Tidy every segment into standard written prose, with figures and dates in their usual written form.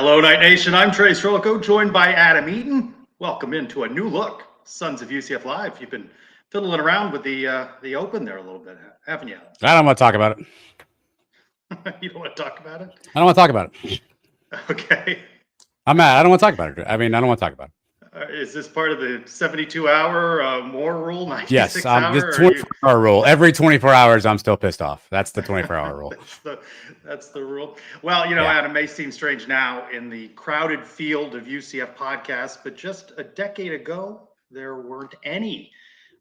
Hello, Night Nation. I'm Trace Rolco, joined by Adam Eaton. Welcome into a new look, Sons of UCF Live. You've been fiddling around with the Open there a little bit, haven't you? I don't want to talk about it. You don't want to talk about it? I don't want to talk about it. Okay. I'm mad. I don't want to talk about it. I mean, I don't want to talk about it. Is this part of the 72-hour more rule, 96 yes, hour? This 24-hour rule. Every 24 hours, I'm still pissed off. That's the 24-hour rule. That's the rule. Well, you know, yeah. Adam, may seem strange now in the crowded field of UCF podcasts, but just a decade ago, there weren't any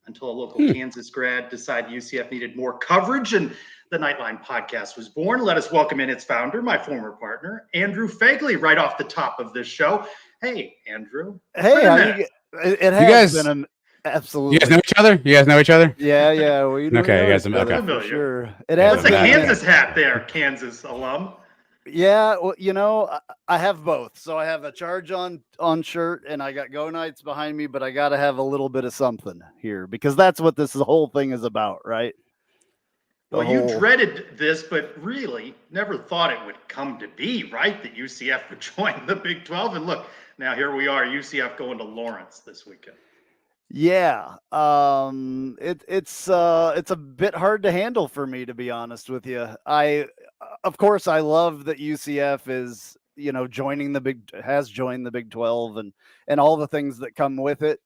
until a local Kansas grad decided UCF needed more coverage, and the Nightline podcast was born. Let us welcome in its founder, my former partner, Andrew Fagley, right off the top of this show. Hey, Andrew. Hey, it has been an absolutely. You guys know each other? Yeah. We okay, you guys are okay. For sure. It has. What's a Kansas hat there, Kansas alum? Yeah, well, you know, I have both. So I have a Charge on shirt, and I got Go Knights behind me, but I got to have a little bit of something here because that's what this whole thing is about, right? You dreaded this, but really never thought it would come to be, right? That UCF would join the Big 12. And look, now here we are, UCF going to Lawrence this weekend. Yeah. It's a bit hard to handle for me, to be honest with you. Of course, I love that UCF is, joined the Big 12 and all the things that come with it.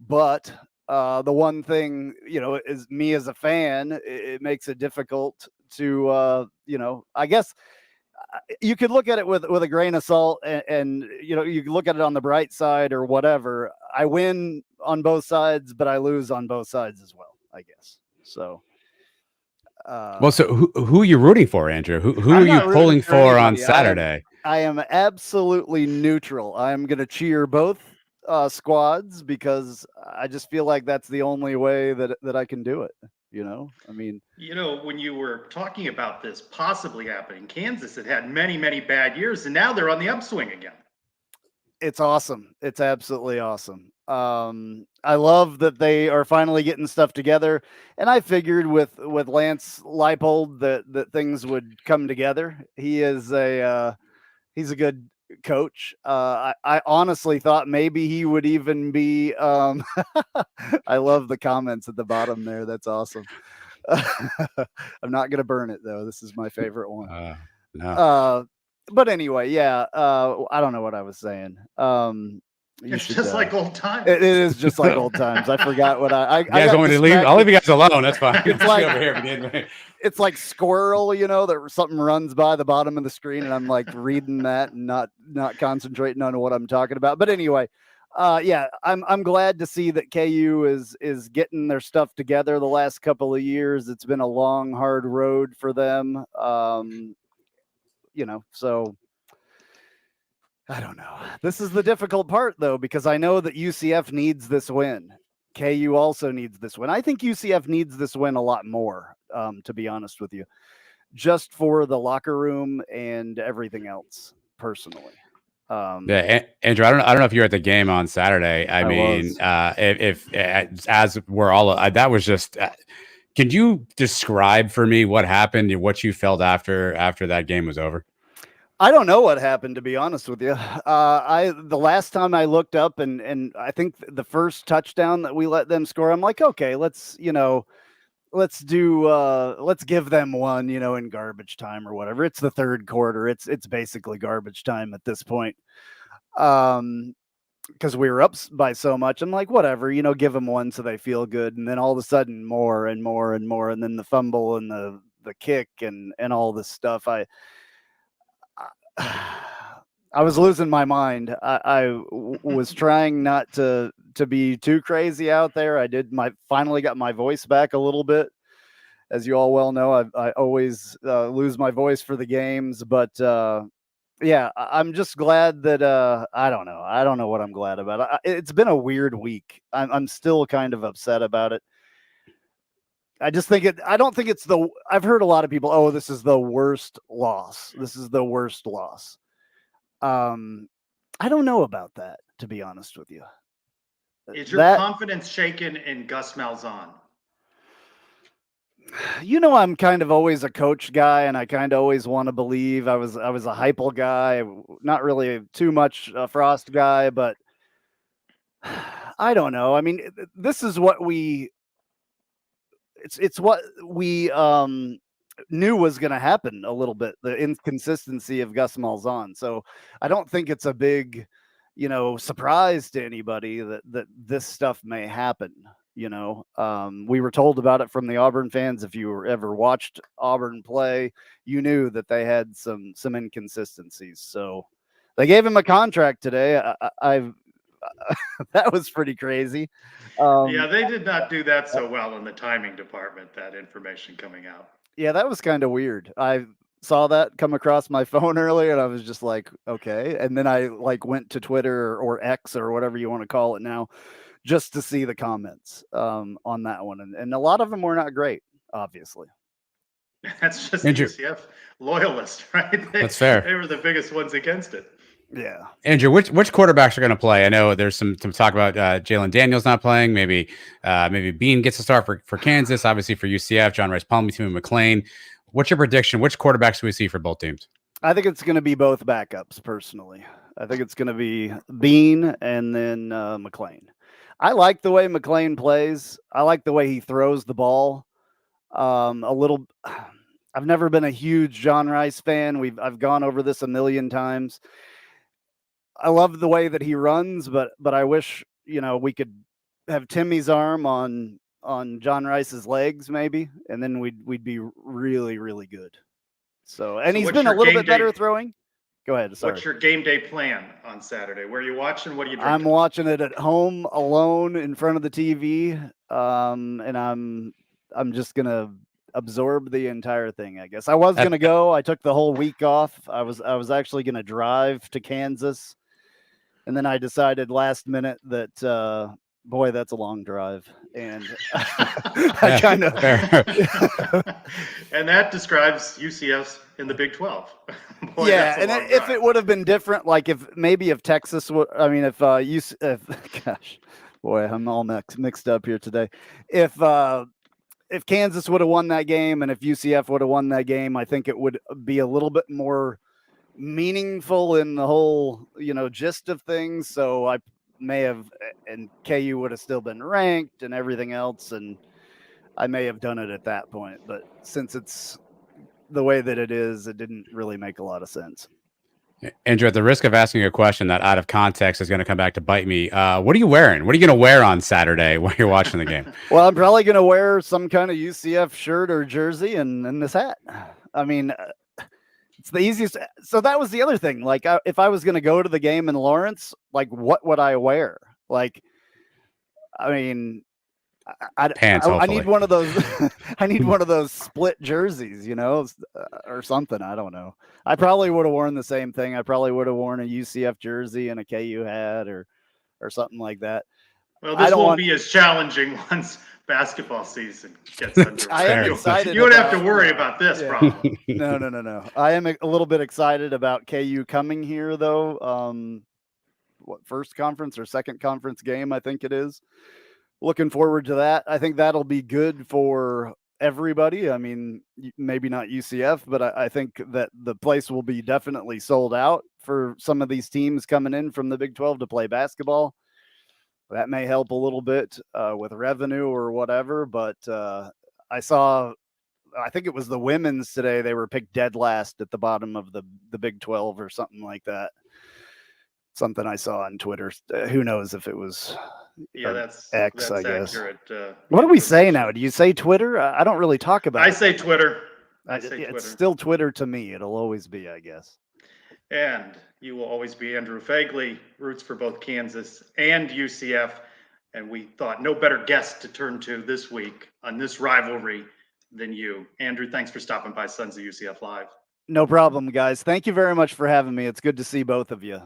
But the one thing, is me as a fan, it makes it difficult to, I guess you could look at it with a grain of salt and, you can look at it on the bright side or whatever. I win on both sides, but I lose on both sides as well, I guess. So. So who are you rooting for, Andrew? Who are you pulling for on Saturday? I am absolutely neutral. I'm going to cheer both squads because I just feel like that's the only way that I can do it. When you were talking about this possibly happening, Kansas had many, many bad years, and now they're on the upswing again. It's awesome. It's absolutely awesome. I love that they are finally getting stuff together, and I figured with Lance Leipold that things would come together. He's a good coach. I honestly thought maybe he would even be. I love the comments at the bottom there. That's awesome. I'm not gonna burn it though. This is my favorite one. No. But anyway, yeah. I don't know what I was saying. It's just like old times. It is just like old times. I forgot what you guys want me to leave? I'll leave you guys alone. That's fine. It's like over here. It's like Squirrel, that something runs by the bottom of the screen, and I'm like reading that and not concentrating on what I'm talking about. But anyway, I'm glad to see that KU is getting their stuff together the last couple of years. It's been a long, hard road for them. So I don't know. This is the difficult part, though, because I know that UCF needs this win. KU also needs this win. I think UCF needs this win a lot more, to be honest with you, just for the locker room and everything else personally. Andrew, I don't know if you were at the game on Saturday. I mean, if as we're all, that was just. Can you describe for me what happened and what you felt after that game was over? I don't know what happened, to be honest with you. The last time I looked up and I think the first touchdown that we let them score, I'm like, okay, let's give them one, in garbage time or whatever. It's the third quarter. It's basically garbage time at this point. Because we were up by so much. I'm like, whatever, give them one so they feel good. And then all of a sudden more and more and more. And then the fumble and the kick and all this stuff. I was losing my mind. I was trying not to be too crazy out there. I finally got my voice back a little bit. As you all well know, I always lose my voice for the games, but yeah, I'm just glad that I don't know what I'm glad about. It's been a weird week. I'm still kind of upset about it. I just think I've heard a lot of people, oh, this is the worst loss. This is the worst loss. I don't know about that, to be honest with you. Is your confidence shaken in Gus Malzahn? I'm kind of always a coach guy, and I kind of always want to believe I was a Heupel guy, not really too much a Frost guy, but I don't know. I mean, this is what it's what we knew was going to happen a little bit, the inconsistency of Gus Malzahn. So I don't think it's a big, surprise to anybody that this stuff may happen. We were told about it from the Auburn fans. If you ever watched Auburn play, you knew that they had some inconsistencies. So they gave him a contract today. That was pretty crazy. Yeah, they did not do that so well in the timing department, that information coming out. Yeah, that was kind of weird. I saw that come across my phone earlier, and I was just like, okay. And then I went to Twitter or X or whatever you want to call it now, just to see the comments on that one. And a lot of them were not great, obviously. That's just the UCF loyalists, right? That's fair. They were the biggest ones against it. Yeah. Andrew, which quarterbacks are going to play? I know there's some talk about Jalen Daniels not playing. Maybe Bean gets a start for Kansas. Obviously for UCF, John Rice Palmer, Timmy McClain. What's your prediction? Which quarterbacks do we see for both teams? I think it's going to be both backups, personally. I think it's going to be Bean and then McClain. I like the way McClain plays. I like the way he throws the ball. I've never been a huge John Rice fan. I've gone over this a million times. I love the way that he runs, but I wish, we could have Timmy's arm on John Rice's legs maybe, and then we'd be really, really good. So he's been a little bit better throwing. Go ahead. Sorry. What's your game day plan on Saturday? Where are you watching? What are you drinking? I'm watching it at home alone in front of the TV. And I'm just going to absorb the entire thing, I guess. I was going to go. I took the whole week off. I was actually going to drive to Kansas. And then I decided last minute that, boy, that's a long drive. And I kind of. And that describes UCF's in the Big 12. Boy, yeah. And if it would have been different, like if Texas would, I mean, if gosh, boy, I'm all mixed up here today. If Kansas would have won that game and if UCF would have won that game, I think it would be a little bit more meaningful in the whole, gist of things. So I may have, and KU would have still been ranked and everything else, and I may have done it at that point. But since it's the way that it is, it didn't really make a lot of sense. Andrew, at the risk of asking a question that out of context is going to come back to bite me, what are you wearing? What are you going to wear on Saturday while you're watching the game? Well, I'm probably going to wear some kind of UCF shirt or jersey and this hat. I mean, it's the easiest. So that was the other thing. Like, if I was going to go to the game in Lawrence, like, what would I wear? Like, I mean, I need one of those. I need one of those split jerseys, or something. I don't know. I probably would have worn the same thing. I probably would have worn a UCF jersey and a KU hat or something like that. Well, this won't be as challenging once basketball season gets underway. I am excited. You would have to worry about this problem. No. I am a little bit excited about KU coming here, though. First conference or second conference game, I think it is. Looking forward to that. I think that'll be good for everybody. I mean, maybe not UCF, but I think that the place will be definitely sold out for some of these teams coming in from the Big 12 to play basketball. That may help a little bit with revenue or whatever, but I think it was the women's today. They were picked dead last at the bottom of the Big 12 or something like that. Something I saw on Twitter. Who knows if it was that's X, that's I guess. accurate, what do we say now? Do you say Twitter? I don't really talk about it. I say Twitter. It's still Twitter to me. It'll always be, I guess. And you will always be Andrew Fagley, roots for both Kansas and UCF. And we thought no better guest to turn to this week on this rivalry than you. Andrew, thanks for stopping by Sons of UCF Live. No problem, guys. Thank you very much for having me. It's good to see both of you.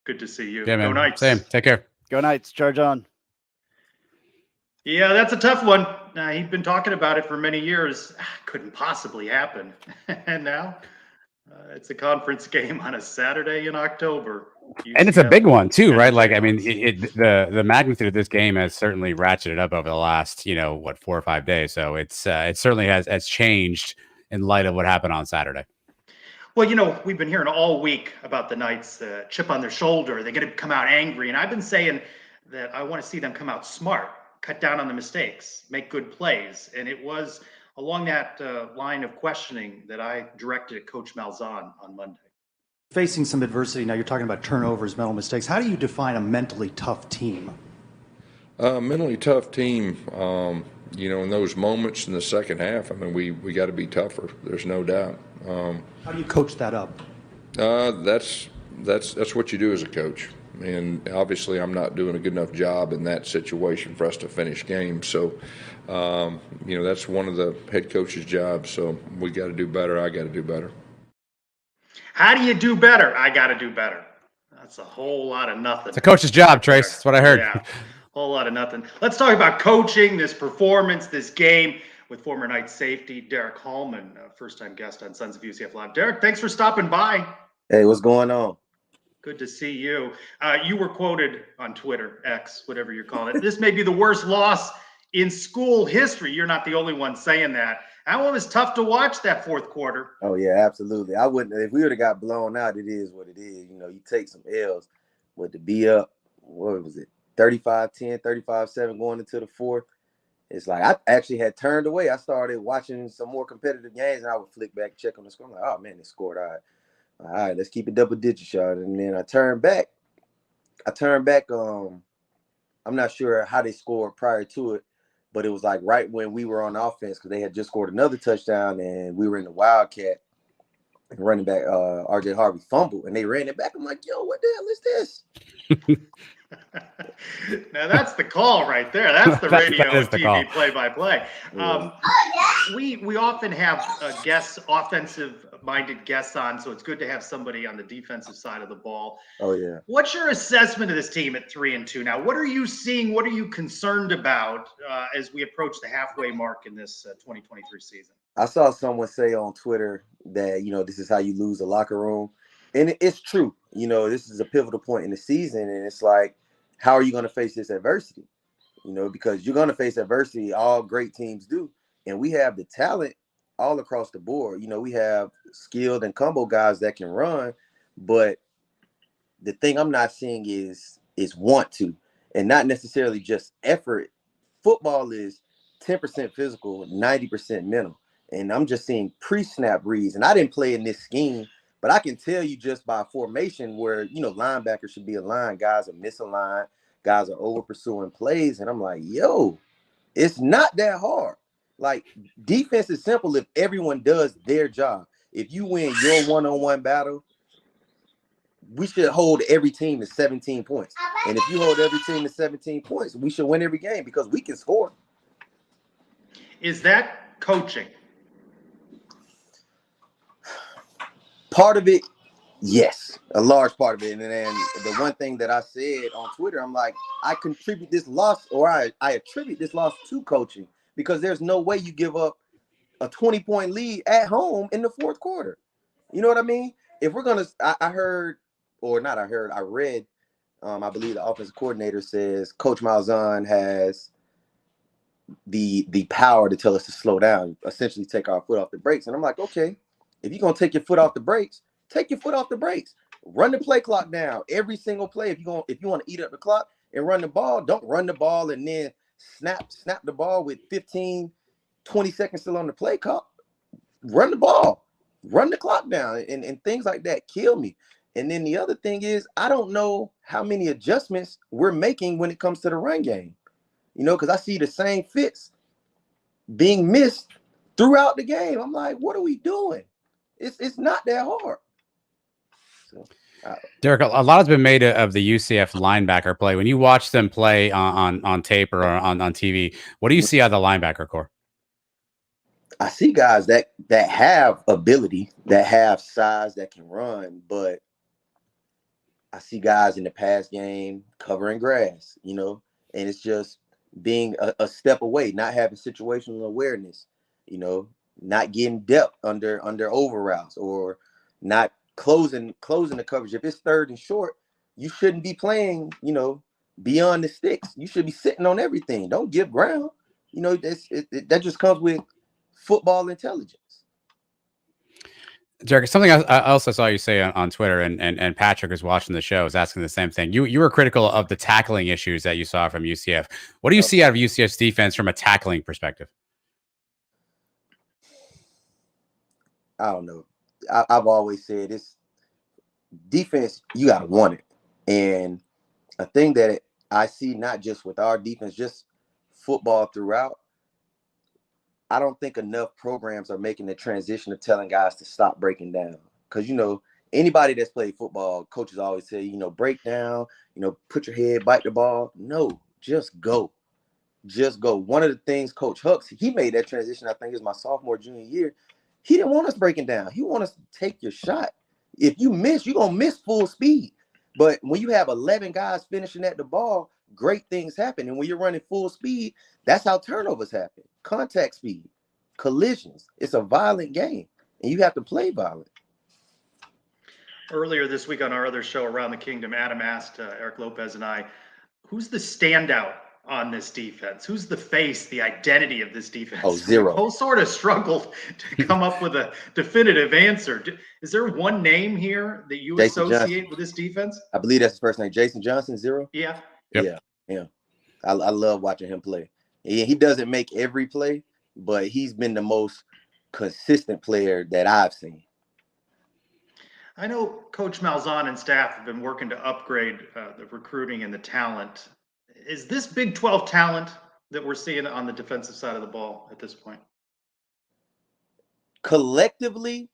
Good to see you. Yeah, man. Go Knights. Same. Take care. Go Knights. Charge on. Yeah, that's a tough one. He'd been talking about it for many years. Couldn't possibly happen. And now It's a conference game on a Saturday in October. And it's a big one too, right? Like, I mean, Jayhawks. the magnitude of this game has certainly ratcheted up over the last, 4 or 5 days. So it certainly has changed in light of what happened on Saturday. Well, we've been hearing all week about the Knights' chip on their shoulder. They're going to come out angry, and I've been saying that I want to see them come out smart, cut down on the mistakes, make good plays, and it was along that line of questioning that I directed at Coach Malzahn on Monday. Facing some adversity now, you're talking about turnovers, mental mistakes. How do you define a mentally tough team? Mentally tough team, in those moments in the second half, I mean, we got to be tougher. There's no doubt. How do you coach that up? That's what you do as a coach. And obviously, I'm not doing a good enough job in that situation for us to finish games. So, that's one of the head coach's jobs. So we got to do better. I got to do better. How do you do better? I got to do better. That's a whole lot of nothing. It's a coach's job, Trace. That's what I heard. Yeah, whole lot of nothing. Let's talk about coaching, this performance, this game with former Knights safety Derek Hallman, first-time guest on Sons of UCF Live. Derek, thanks for stopping by. Hey, what's going on? Good to see you. You were quoted on Twitter, X, whatever you're calling it. This may be the worst loss in school history. You're not the only one saying that. That one was tough to watch, that fourth quarter. Oh, yeah, absolutely. I wouldn't – if we would have got blown out, it is what it is. You take some L's. But to be up, what was it, 35-10, 35-7 going into the fourth, it's like I actually had turned away. I started watching some more competitive games, and I would flick back, check on the score. I'm like, oh, man, they scored. All right, let's keep it double digit, y'all. And then I turned back. I'm not sure how they scored prior to it, but it was like right when we were on offense because they had just scored another touchdown, and we were in the Wildcat. And running back R.J. Harvey fumbled, and they ran it back. I'm like, yo, what the hell is this? Now that's the call right there. That's the radio and TV call. play-by-play. We often have guests, offensive-minded guests on, so it's good to have somebody on the defensive side of the ball. Oh, yeah. What's your assessment of this team at 3-2 now? What are you seeing? What are you concerned about as we approach the halfway mark in this 2023 season? I saw someone say on Twitter that, this is how you lose a locker room. And it's true. This is a pivotal point in the season. And it's like, how are you going to face this adversity? Because you're going to face adversity. All great teams do. And we have the talent all across the board. We have skilled and combo guys that can run. But the thing I'm not seeing is want to, and not necessarily just effort. Football is 10% physical, 90% mental. And I'm just seeing pre-snap reads. And I didn't play in this scheme, but I can tell you just by formation where, linebackers should be aligned. Guys are misaligned. Guys are over pursuing plays. And I'm like, yo, it's not that hard. Like, defense is simple if everyone does their job. If you win your one-on-one battle, we should hold every team to 17 points. And if you hold every team to 17 points, we should win every game because we can score. Is that coaching? Part of it, yes, a large part of it. And then the one thing that I said on Twitter, I'm like, I contribute this loss, or I attribute this loss to coaching, because there's no way you give up a 20-point lead at home in the fourth quarter. You know what I mean? If we're going to, I read, I believe the offensive coordinator says Coach Malzahn has the power to tell us to slow down, essentially take our foot off the brakes. And I'm like, okay, if you're going to take your foot off the brakes, take your foot off the brakes. Run the play clock down every single play. If you want to eat up the clock and run the ball, don't run the ball and then snap the ball with 15, 20 seconds still on the play clock. Run the ball, run the clock down, and things like that kill me. And then the other thing is, I don't know how many adjustments we're making when it comes to the run game. Because I see the same fits being missed throughout the game. I'm like, what are we doing? It's not that hard. So, Derek, a lot has been made of the UCF linebacker play. When you watch them play on tape or on TV, what do you see out of the linebacker core? I see guys that have ability, that have size, that can run, but I see guys in the pass game covering grass, and it's just being a step away, not having situational awareness, not getting depth under over routes, or not closing the coverage. If it's 3rd and short, you shouldn't be playing, beyond the sticks. You should be sitting on everything. Don't give ground. That just comes with football intelligence. Derek, something I also saw you say on Twitter, and Patrick is watching the show, is asking the same thing. You were critical of the tackling issues that you saw from UCF. What do you see out of UCF's defense from a tackling perspective? I don't know. I've always said this defense, you got to want it. And a thing that I see, not just with our defense, just football throughout, I don't think enough programs are making the transition of telling guys to stop breaking down. Because, anybody that's played football, coaches always say, break down, put your head, bite the ball. No, just go. Just go. One of the things Coach Hucks, he made that transition, I think it was my sophomore, junior year. He didn't want us breaking down. He wanted us to take your shot. If you miss, you're going to miss full speed. But when you have 11 guys finishing at the ball, great things happen. And when you're running full speed, that's how turnovers happen. Contact speed, collisions. It's a violent game, and you have to play violent. Earlier this week on our other show, Around the Kingdom, Adam asked Eric Lopez and I, who's the standout on this defense? Who's the face, the identity of this defense? Oh, zero. We both sort of struggled to come up with a definitive answer. Is there one name here that you Jason associate Johnson with this defense? I believe that's his first name. Jason Johnson, zero? Yeah. Yep. Yeah. I love watching him play. He doesn't make every play, but he's been the most consistent player that I've seen. I know Coach Malzahn and staff have been working to upgrade the recruiting and the talent. Is this Big 12 talent that we're seeing on the defensive side of the ball at this point? Collectively,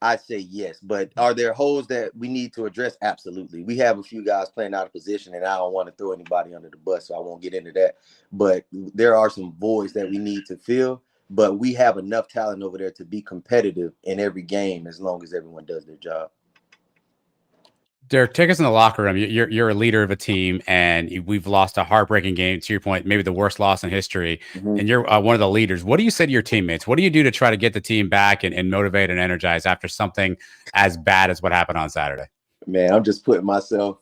I say yes, but are there holes that we need to address? Absolutely. We have a few guys playing out of position, and I don't want to throw anybody under the bus, so I won't get into that. But there are some voids that we need to fill, but we have enough talent over there to be competitive in every game as long as everyone does their job. Derek, take us in the locker room. You're a leader of a team, and we've lost a heartbreaking game. To your point, maybe the worst loss in history, and you're one of the leaders. What do you say to your teammates? What do you do to try to get the team back and motivate and energize after something as bad as what happened on Saturday? Man, I'm just putting myself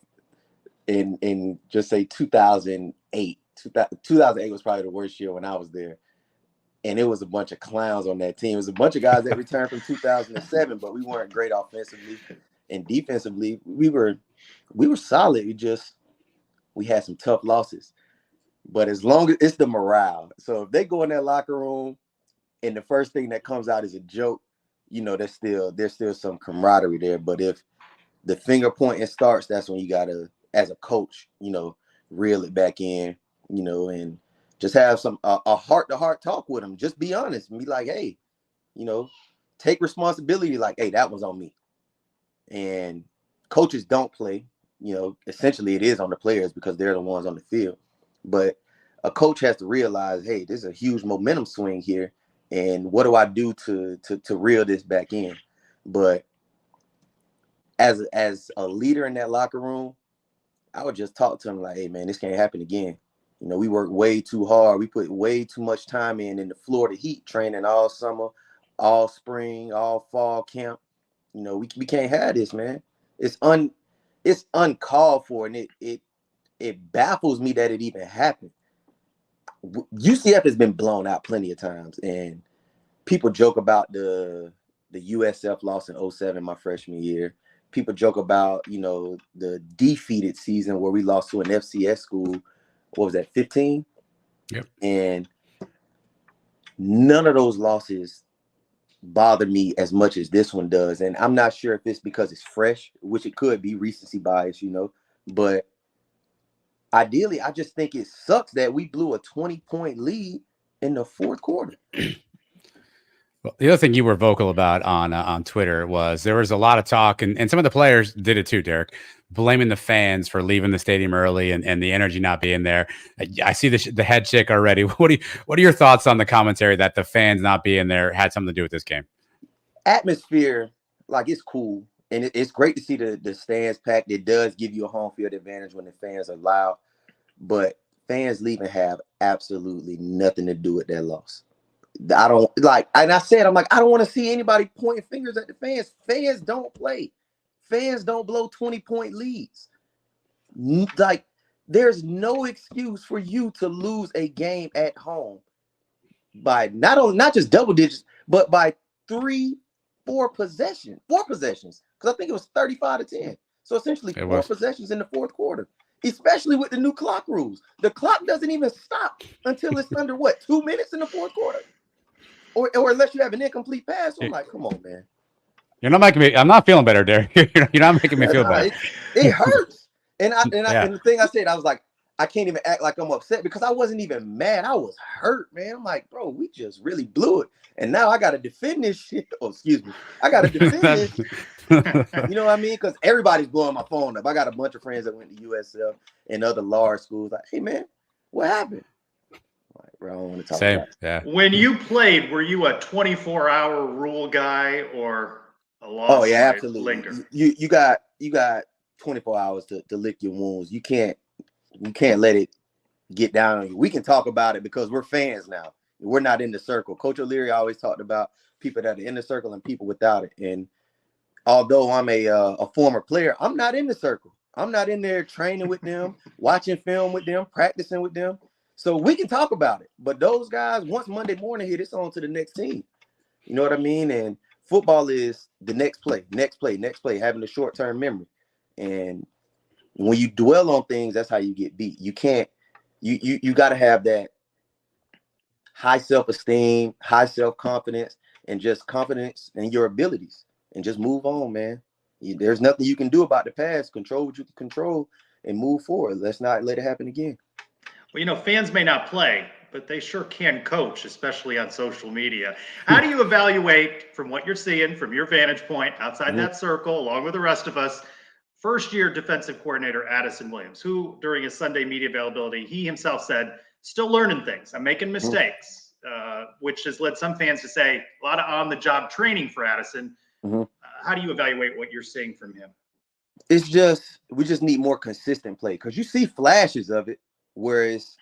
in just say 2008. 2008 was probably the worst year when I was there. And it was a bunch of clowns on that team. It was a bunch of guys that returned from 2007, but we weren't great offensively. And defensively, we were solid. We had some tough losses. But as long as it's the morale. So if they go in that locker room and the first thing that comes out is a joke, there's still some camaraderie there. But if the finger pointing starts, that's when you gotta, as a coach, reel it back in, and just have a heart-to-heart talk with them. Just be honest and be like, hey, take responsibility. Like, hey, that was on me. And coaches don't play, essentially it is on the players because they're the ones on the field. But a coach has to realize, hey, there's a huge momentum swing here. And what do I do to reel this back in? But as a leader in that locker room, I would just talk to them like, hey, man, this can't happen again. We work way too hard. We put way too much time in the Florida heat, training all summer, all spring, all fall camp. We can't have this, man. It's uncalled for, and it baffles me that it even happened. UCF has been blown out plenty of times, and people joke about the USF loss in 2007, my freshman year. People joke about, the defeated season where we lost to an FCS school. What was that, 15? Yep. And none of those losses bother me as much as this one does. And I'm not sure if it's because it's fresh, which it could be recency bias, but ideally, I just think it sucks that we blew a 20-point lead in the fourth quarter. Well, the other thing you were vocal about on Twitter was there was a lot of talk, and some of the players did it too, Derek, blaming the fans for leaving the stadium early and the energy not being there. I see the head chick already. What are your thoughts on the commentary that the fans not being there had something to do with this game? Atmosphere, like, it's cool, and it's great to see the stands packed. It does give you a home field advantage when the fans are loud, but fans leaving have absolutely nothing to do with that loss. I don't like, and I said, I'm like, I don't want to see anybody pointing fingers at the fans. Fans don't play. Fans don't blow 20-point leads. Like, there's no excuse for you to lose a game at home by not just double digits, but by 4 possessions. Because I think it was 35-10. So essentially 4 possessions in the fourth quarter, especially with the new clock rules. The clock doesn't even stop until it's under 2 minutes in the fourth quarter? Or unless you have an incomplete pass. So I'm like, come on, man. You're not making me. I'm not feeling better, Derek. You're not making me feel better. It hurts. And and the thing I said, I was like, I can't even act like I'm upset because I wasn't even mad. I was hurt, man. I'm like, bro, we just really blew it. And now I got to defend this shit. Oh, excuse me. I got to defend this. You know what I mean? Because everybody's blowing my phone up. I got a bunch of friends that went to USF and other large schools. Like, hey, man, what happened? I'm like, bro, I don't want to talk about it. Yeah. When you played, were you a 24-hour rule guy or a loss? Oh, yeah, absolutely. You got 24 hours to lick your wounds. You can't let it get down on you. We can talk about it because we're fans now. We're not in the circle. Coach O'Leary always talked about people that are in the circle and people without it. And although I'm a former player, I'm not in the circle. I'm not in there training with them, watching film with them, practicing with them. So we can talk about it. But those guys, once Monday morning hit, it's on to the next team. You know what I mean? And football is the next play, having a short-term memory. And when you dwell on things, that's how you get beat. You can't, you got to have that high self-esteem, high self-confidence, and just confidence in your abilities, and just move on, man. There's nothing you can do about the past. Control what you can control and move forward. Let's not let it happen again. Well, fans may not play, but they sure can coach, especially on social media. How do you evaluate, from what you're seeing, from your vantage point outside that circle, along with the rest of us, first-year defensive coordinator Addison Williams, who during his Sunday media availability, he himself said, still learning things. I'm making mistakes, which has led some fans to say a lot of on-the-job training for Addison. How do you evaluate what you're seeing from him? It's just, we just need more consistent play because you see flashes of it, whereas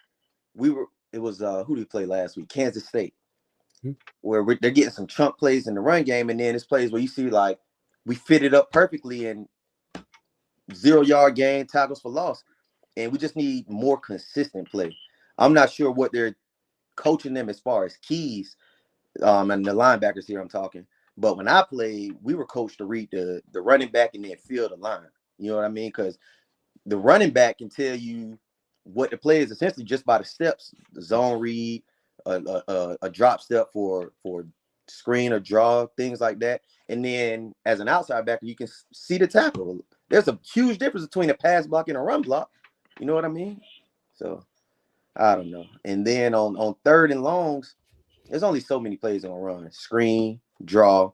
it was who did we play last week? Kansas State, where they're getting some chunk plays in the run game, and then it's plays where you see like we fit it up perfectly and 0-yard gain, tackles for loss, and we just need more consistent play. I'm not sure what they're coaching them as far as keys, and the linebackers here I'm talking. But when I played, we were coached to read the running back and then fill the line. You know what I mean? Because the running back can tell you what the play is essentially just by the steps, the zone read, a drop step for screen or draw, things like that. And then as an outside backer, you can see the tackle. There's a huge difference between a pass block and a run block. You know what I mean? So I don't know. And then on third and longs, there's only so many plays on a run. Screen, draw,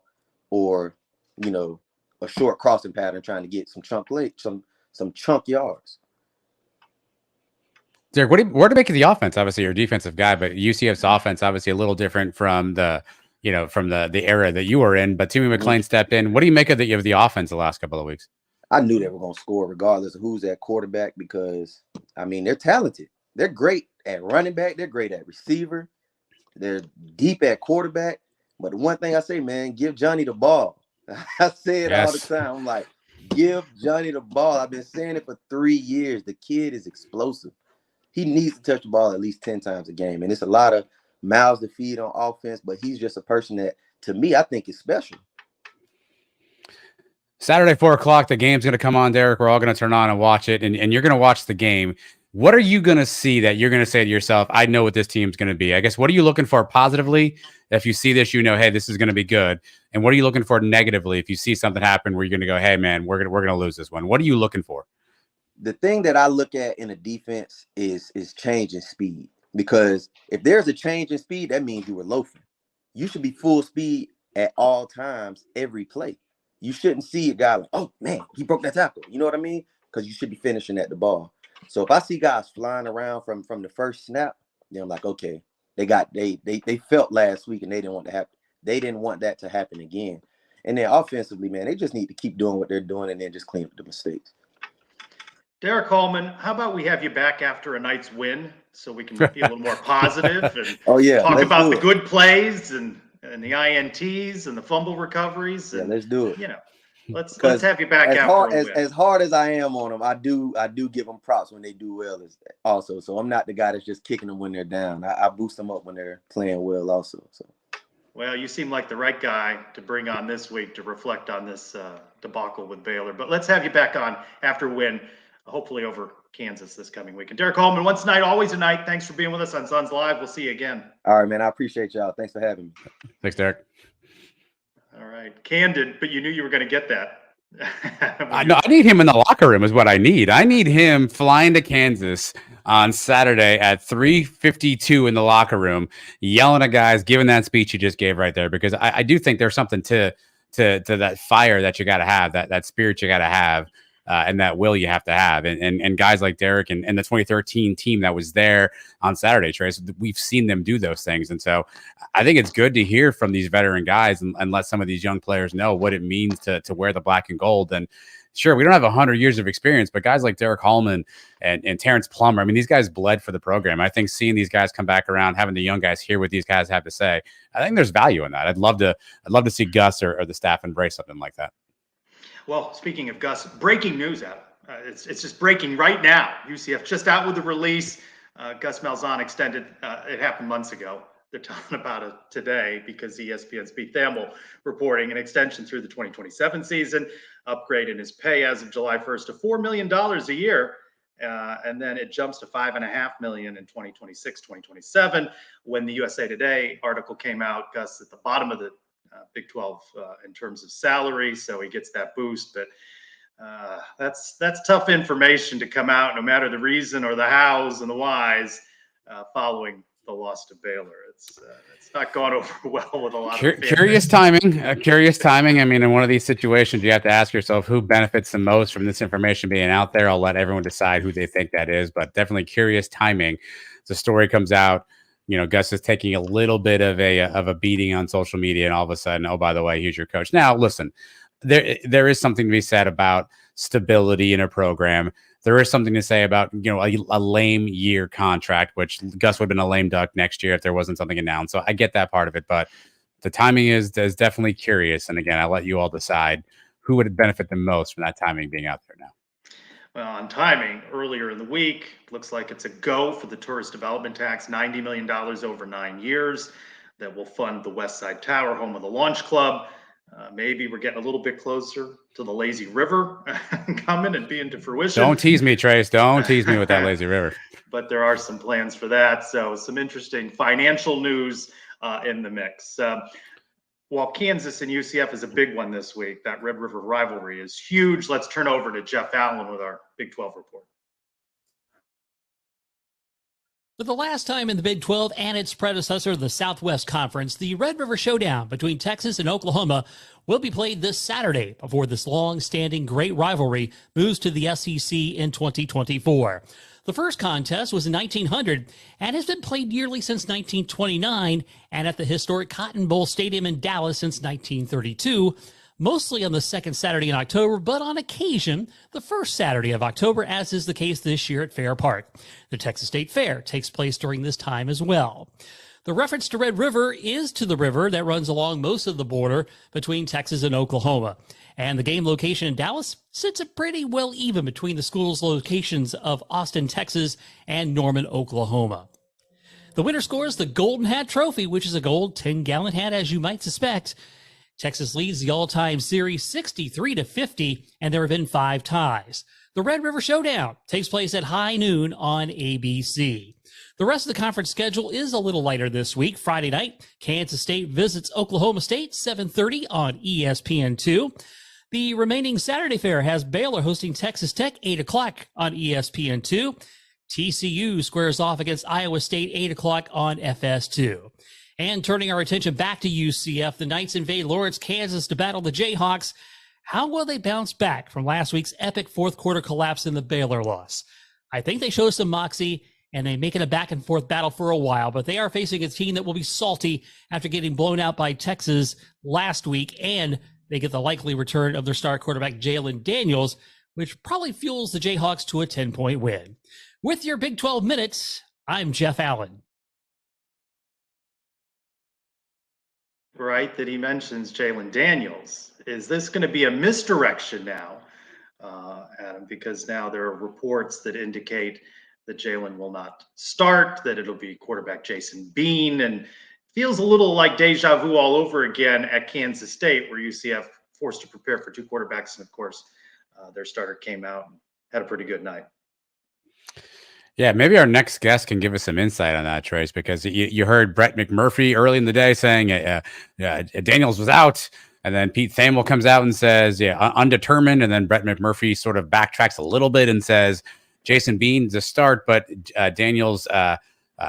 or a short crossing pattern trying to get some chunk play, some chunk yards. Derek, what do you make of the offense? Obviously, you're a defensive guy, but UCF's offense obviously a little different from the era that you were in. But Timmy McClain stepped in. What do you make of the offense the last couple of weeks? I knew they were going to score regardless of who's at quarterback because, they're talented. They're great at running back. They're great at receiver. They're deep at quarterback. But the one thing I say, man, give Johnny the ball. I say it all the time. I'm like, give Johnny the ball. I've been saying it for 3 years. The kid is explosive. He needs to touch the ball at least 10 times a game. And it's a lot of mouths to feed on offense, but he's just a person that, to me, I think is special. Saturday, 4:00, the game's going to come on, Derek. We're all going to turn on and watch it, and you're going to watch the game. What are you going to see that you're going to say to yourself, I know what this team's going to be? I guess, what are you looking for positively? If you see this, hey, this is going to be good. And what are you looking for negatively? If you see something happen where you're going to go, hey, man, we're going to lose this one. What are you looking for? The thing that I look at in a defense is change in speed. Because if there's a change in speed, that means you were loafing. You should be full speed at all times, every play. You shouldn't see a guy like, oh, man, he broke that tackle. You know what I mean? Because you should be finishing at the ball. So if I see guys flying around from the first snap, then I'm like, okay, they felt last week and they didn't want to happen. They didn't want that to happen again. And then offensively, man, they just need to keep doing what they're doing and then just clean up the mistakes. Derek Coleman, how about we have you back after a night's win so we can be a little more positive and talk about the good plays and the INTs and the fumble recoveries. And, let's do it. Let's have you back after a win. As hard as I am on them, I do give them props when they do well also. So I'm not the guy that's just kicking them when they're down. I boost them up when they're playing well also. So. Well, you seem like the right guy to bring on this week to reflect on this debacle with Baylor. But let's have you back on after a win, hopefully over Kansas this coming weekend. Derek Coleman, once a night, always a night. Thanks for being with us on Suns Live. We'll see you again. All right, man. I appreciate y'all. Thanks for having me. Thanks, Derek. All right. Candid, but you knew you were going to get that. I need him in the locker room is what I need. I need him flying to Kansas on Saturday at 3:52 in the locker room, yelling at guys, giving that speech you just gave right there, because I do think there's something to that fire that you got to have, that spirit you got to have. And that will you have to have. And guys like Derek and the 2013 team that was there on Saturday, Trace, we've seen them do those things. And so I think it's good to hear from these veteran guys and let some of these young players know what it means to wear the black and gold. And sure, we don't have 100 years of experience, but guys like Derek Hallman and Terrence Plummer, I mean, these guys bled for the program. I think seeing these guys come back around, having the young guys hear what these guys have to say, I think there's value in that. I'd love to see Gus or the staff embrace something like that. Well, speaking of Gus, breaking news out. It's just breaking right now. UCF just out with the release. Gus Malzahn extended. It happened months ago. They're talking about it today because ESPN's Pete Thamel reporting an extension through the 2027 season, upgrade in his pay as of July 1st to $4 million a year. And then it jumps to $5.5 million in 2026, 2027. When the USA Today article came out, Gus at the bottom of the Big 12 in terms of salary, so he gets that boost. But that's tough information to come out, no matter the reason or the hows and the whys, following the loss to Baylor. It's not gone over well with a lot of curious timing. Curious timing. I mean, in one of these situations, you have to ask yourself who benefits the most from this information being out there. I'll let everyone decide who they think that is, but definitely curious timing. The story comes out. Gus is taking a little bit of a beating on social media, and all of a sudden, oh, by the way, here's your coach. Now, listen, there is something to be said about stability in a program. There is something to say about a lame year contract, which Gus would have been a lame duck next year if there wasn't something announced. So I get that part of it, but the timing is definitely curious. And again, I'll let you all decide who would benefit the most from that timing being out there now. Well, on timing, earlier in the week, looks like it's a go for the tourist development tax, $90 million over 9 years that will fund the West Side Tower, home of the Launch Club. Maybe we're getting a little bit closer to the Lazy River coming and being to fruition. Don't tease me, Trace. Don't tease me with that Lazy River. But there are some plans for that. So some interesting financial news in the mix. While Kansas and UCF is a big one this week, that Red River rivalry is huge. Let's turn over to Jeff Allen with our Big 12 report. For the last time in the Big 12 and its predecessor, the Southwest Conference, the Red River Showdown between Texas and Oklahoma will be played this Saturday before this long-standing great rivalry moves to the SEC in 2024. The first contest was in 1900 and has been played yearly since 1929 and at the historic Cotton Bowl Stadium in Dallas since 1932, mostly on the second Saturday in October, but on occasion the first Saturday of October, as is the case this year at Fair Park. The Texas State Fair takes place during this time as well. The reference to Red River is to the river that runs along most of the border between Texas and Oklahoma. And the game location in Dallas sits at pretty well even between the schools' locations of Austin, Texas and Norman, Oklahoma. The winner scores the Golden Hat Trophy, which is a gold 10-gallon hat, as you might suspect. Texas leads the all-time series 63-50, and there have been 5 ties. The Red River Showdown takes place at high noon on ABC. The rest of the conference schedule is a little lighter this week. Friday night, Kansas State visits Oklahoma State, 7:30 on ESPN2. The remaining Saturday fair has Baylor hosting Texas Tech, 8 o'clock on ESPN2. TCU squares off against Iowa State, 8 o'clock on FS2. And turning our attention back to UCF, the Knights invade Lawrence, Kansas to battle the Jayhawks. How will they bounce back from last week's epic fourth quarter collapse in the Baylor loss? I think they show some moxie, and they make it a back-and-forth battle for a while, but they are facing a team that will be salty after getting blown out by Texas last week, and they get the likely return of their star quarterback, Jalen Daniels, which probably fuels the Jayhawks to a 10-point win. With your Big 12 minutes, I'm Jeff Allen. Right, that he mentions Jalen Daniels. Is this going to be a misdirection now, Adam? Because now there are reports that indicate that Jalen will not start, that it'll be quarterback Jason Bean, and feels a little like deja vu all over again at Kansas State, where UCF forced to prepare for two quarterbacks, and of course, their starter came out and had a pretty good night. Yeah, maybe our next guest can give us some insight on that, Trace, because you heard Brett McMurphy early in the day saying Daniels was out, and then Pete Thamel comes out and says, undetermined, and then Brett McMurphy sort of backtracks a little bit and says Jason Bean's a start, but Daniels,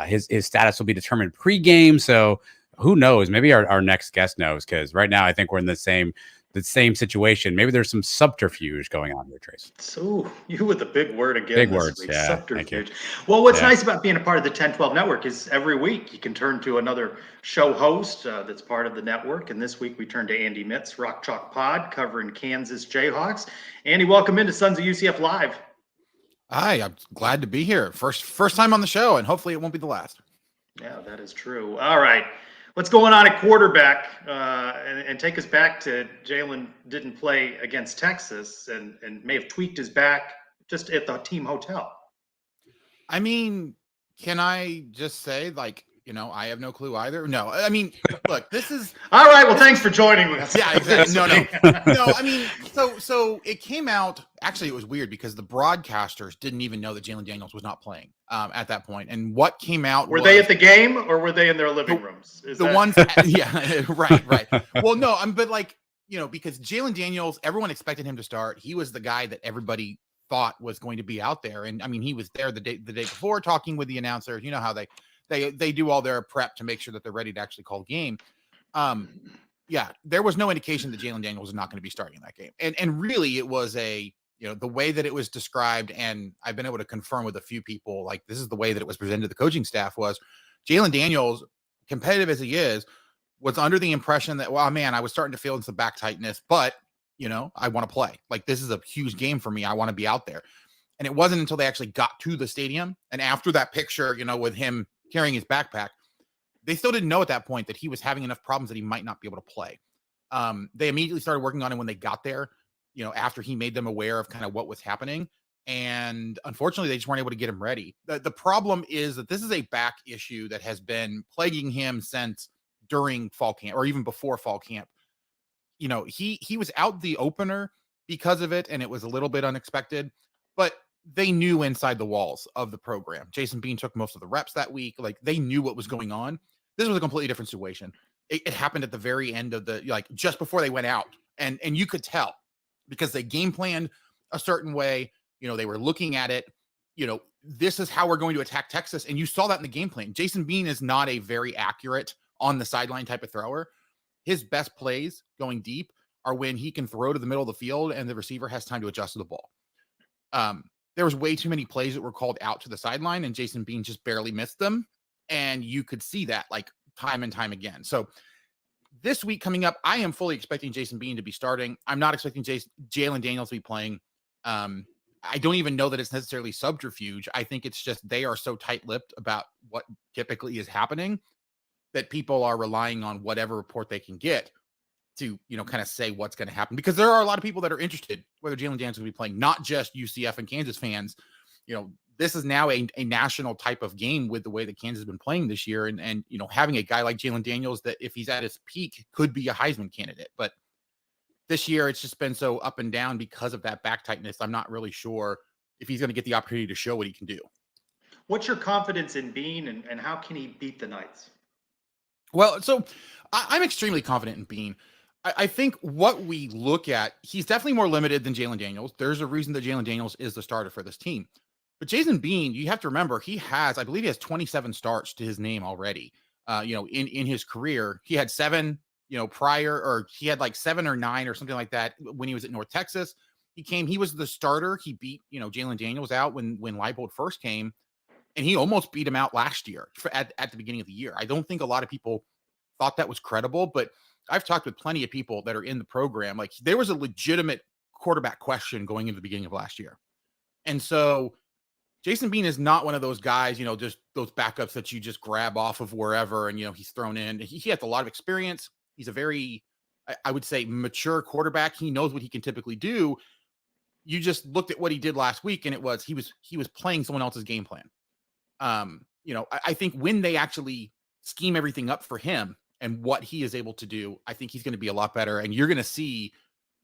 his status will be determined pregame. So who knows? Maybe our next guest knows, because right now I think we're in the same situation. Maybe there's some subterfuge going on here, Trace. So you with the big word again. Big this words, week, yeah. Subterfuge. Well, what's nice about being a part of the 10-12 network is every week you can turn to another show host that's part of the network. And this week we turned to Andy Mitz, Rock Chalk Pod, covering Kansas Jayhawks. Andy, welcome into Sons of UCF Live. Hi, I'm glad to be here. First time on the show, and hopefully it won't be the last. Yeah, that is true. All right. What's going on at quarterback? And take us back to Jalen didn't play against Texas and may have tweaked his back just at the team hotel. I mean, can I just say, I have no clue either? No, I mean, look, this is all right. Well, thanks for joining us. Yeah, exactly. No. I mean, so it came out. Actually, it was weird because the broadcasters didn't even know that Jalen Daniels was not playing at that point. And what came out were they at the game or were they in their living rooms? Ones, yeah, right. Well, no, but because Jalen Daniels, everyone expected him to start. He was the guy that everybody thought was going to be out there, and I mean, he was there the day before talking with the announcers. You know how they do all their prep to make sure that they're ready to actually call game. Yeah, there was no indication that Jalen Daniels was not going to be starting in that game. And really it was the way that it was described, and I've been able to confirm with a few people, like this is the way that it was presented to the coaching staff, was Jalen Daniels, competitive as he is, was under the impression that, well, man, I was starting to feel some back tightness, but I want to play. Like, this is a huge game for me. I want to be out there. And it wasn't until they actually got to the stadium, and after that picture, with him carrying his backpack, they still didn't know at that point that he was having enough problems that he might not be able to play. They immediately started working on it when they got there, after he made them aware of kind of what was happening. And unfortunately, they just weren't able to get him ready. The problem is that this is a back issue that has been plaguing him since during fall camp, or even before fall camp. He was out the opener because of it, and it was a little bit unexpected, but they knew inside the walls of the program. Jason Bean took most of the reps that week. Like, they knew what was going on. This was a completely different situation. It happened at the very end of just before they went out. And you could tell because they game planned a certain way. They were looking at it. This is how we're going to attack Texas. And you saw that in the game plan. Jason Bean is not a very accurate on the sideline type of thrower. His best plays going deep are when he can throw to the middle of the field and the receiver has time to adjust to the ball. There was way too many plays that were called out to the sideline, and Jason Bean just barely missed them. And you could see that time and time again. So this week coming up, I am fully expecting Jason Bean to be starting. I'm not expecting Jalen Daniels to be playing. I don't even know that it's necessarily subterfuge. I think it's just they are so tight-lipped about what typically is happening that people are relying on whatever report they can get to, kind of say what's going to happen, because there are a lot of people that are interested whether Jalen Daniels will be playing, not just UCF and Kansas fans. This is now a national type of game with the way that Kansas has been playing this year. And having a guy like Jalen Daniels that if he's at his peak could be a Heisman candidate, but this year it's just been so up and down because of that back tightness. I'm not really sure if he's going to get the opportunity to show what he can do. What's your confidence in Bean and how can he beat the Knights? Well, so I'm extremely confident in Bean. I think what we look at, he's definitely more limited than Jalen Daniels. There's a reason that Jalen Daniels is the starter for this team. But Jason Bean, you have to remember, I believe he has 27 starts to his name already. In his career, he had 7, prior, or he had 7 or 9 or something like that when he was at North Texas. He was the starter. He beat, Jalen Daniels out when Leipold first came, and he almost beat him out last year at the beginning of the year. I don't think a lot of people thought that was credible, but I've talked with plenty of people that are in the program. There was a legitimate quarterback question going into the beginning of last year. And so Jason Bean is not one of those guys, just those backups that you just grab off of wherever and, he's thrown in. He has a lot of experience. He's a very, I would say, mature quarterback. He knows what he can typically do. You just looked at what he did last week, and he was playing someone else's game plan. I think when they actually scheme everything up for him and what he is able to do, I think he's going to be a lot better. And you're going to see,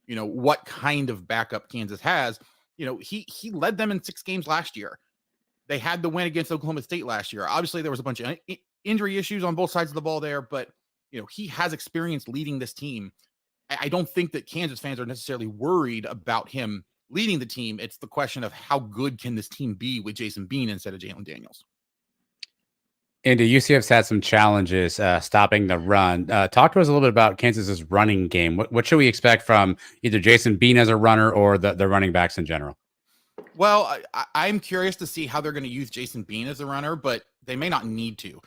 what kind of backup Kansas has. He led them in 6 games last year. They had the win against Oklahoma State last year. Obviously, there was a bunch of injury issues on both sides of the ball there, but he has experience leading this team. I don't think that Kansas fans are necessarily worried about him leading the team. It's the question of how good can this team be with Jason Bean instead of Jalen Daniels. Andy, UCF's had some challenges stopping the run. Talk to us a little bit about Kansas's running game. What should we expect from either Jason Bean as a runner or the running backs in general? Well, I'm curious to see how they're going to use Jason Bean as a runner, but they may not need to.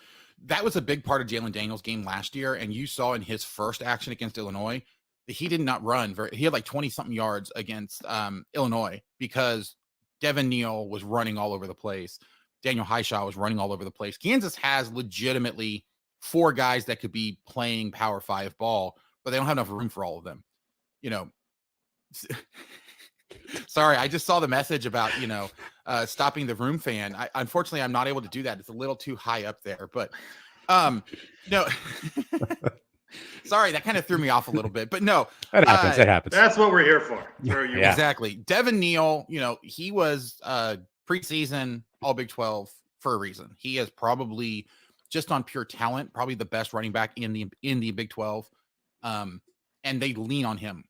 That was a big part of Jalen Daniels' game last year, and you saw in his first action against Illinois that he did not run. He had like 20-something yards against Illinois because Devin Neal was running all over the place. Daniel Highshaw was running all over the place. Kansas has legitimately 4 guys that could be playing Power 5 ball, but they don't have enough room for all of them. Sorry, I just saw the message about, stopping the room fan. Unfortunately, I'm not able to do that. It's a little too high up there, but no. Sorry, that kind of threw me off a little bit, but no. It happens. It happens. That's what we're here for. Yeah. Exactly. Devin Neal, he was preseason All Big 12 for a reason. He is probably, just on pure talent, probably the best running back in the Big 12. And they lean on him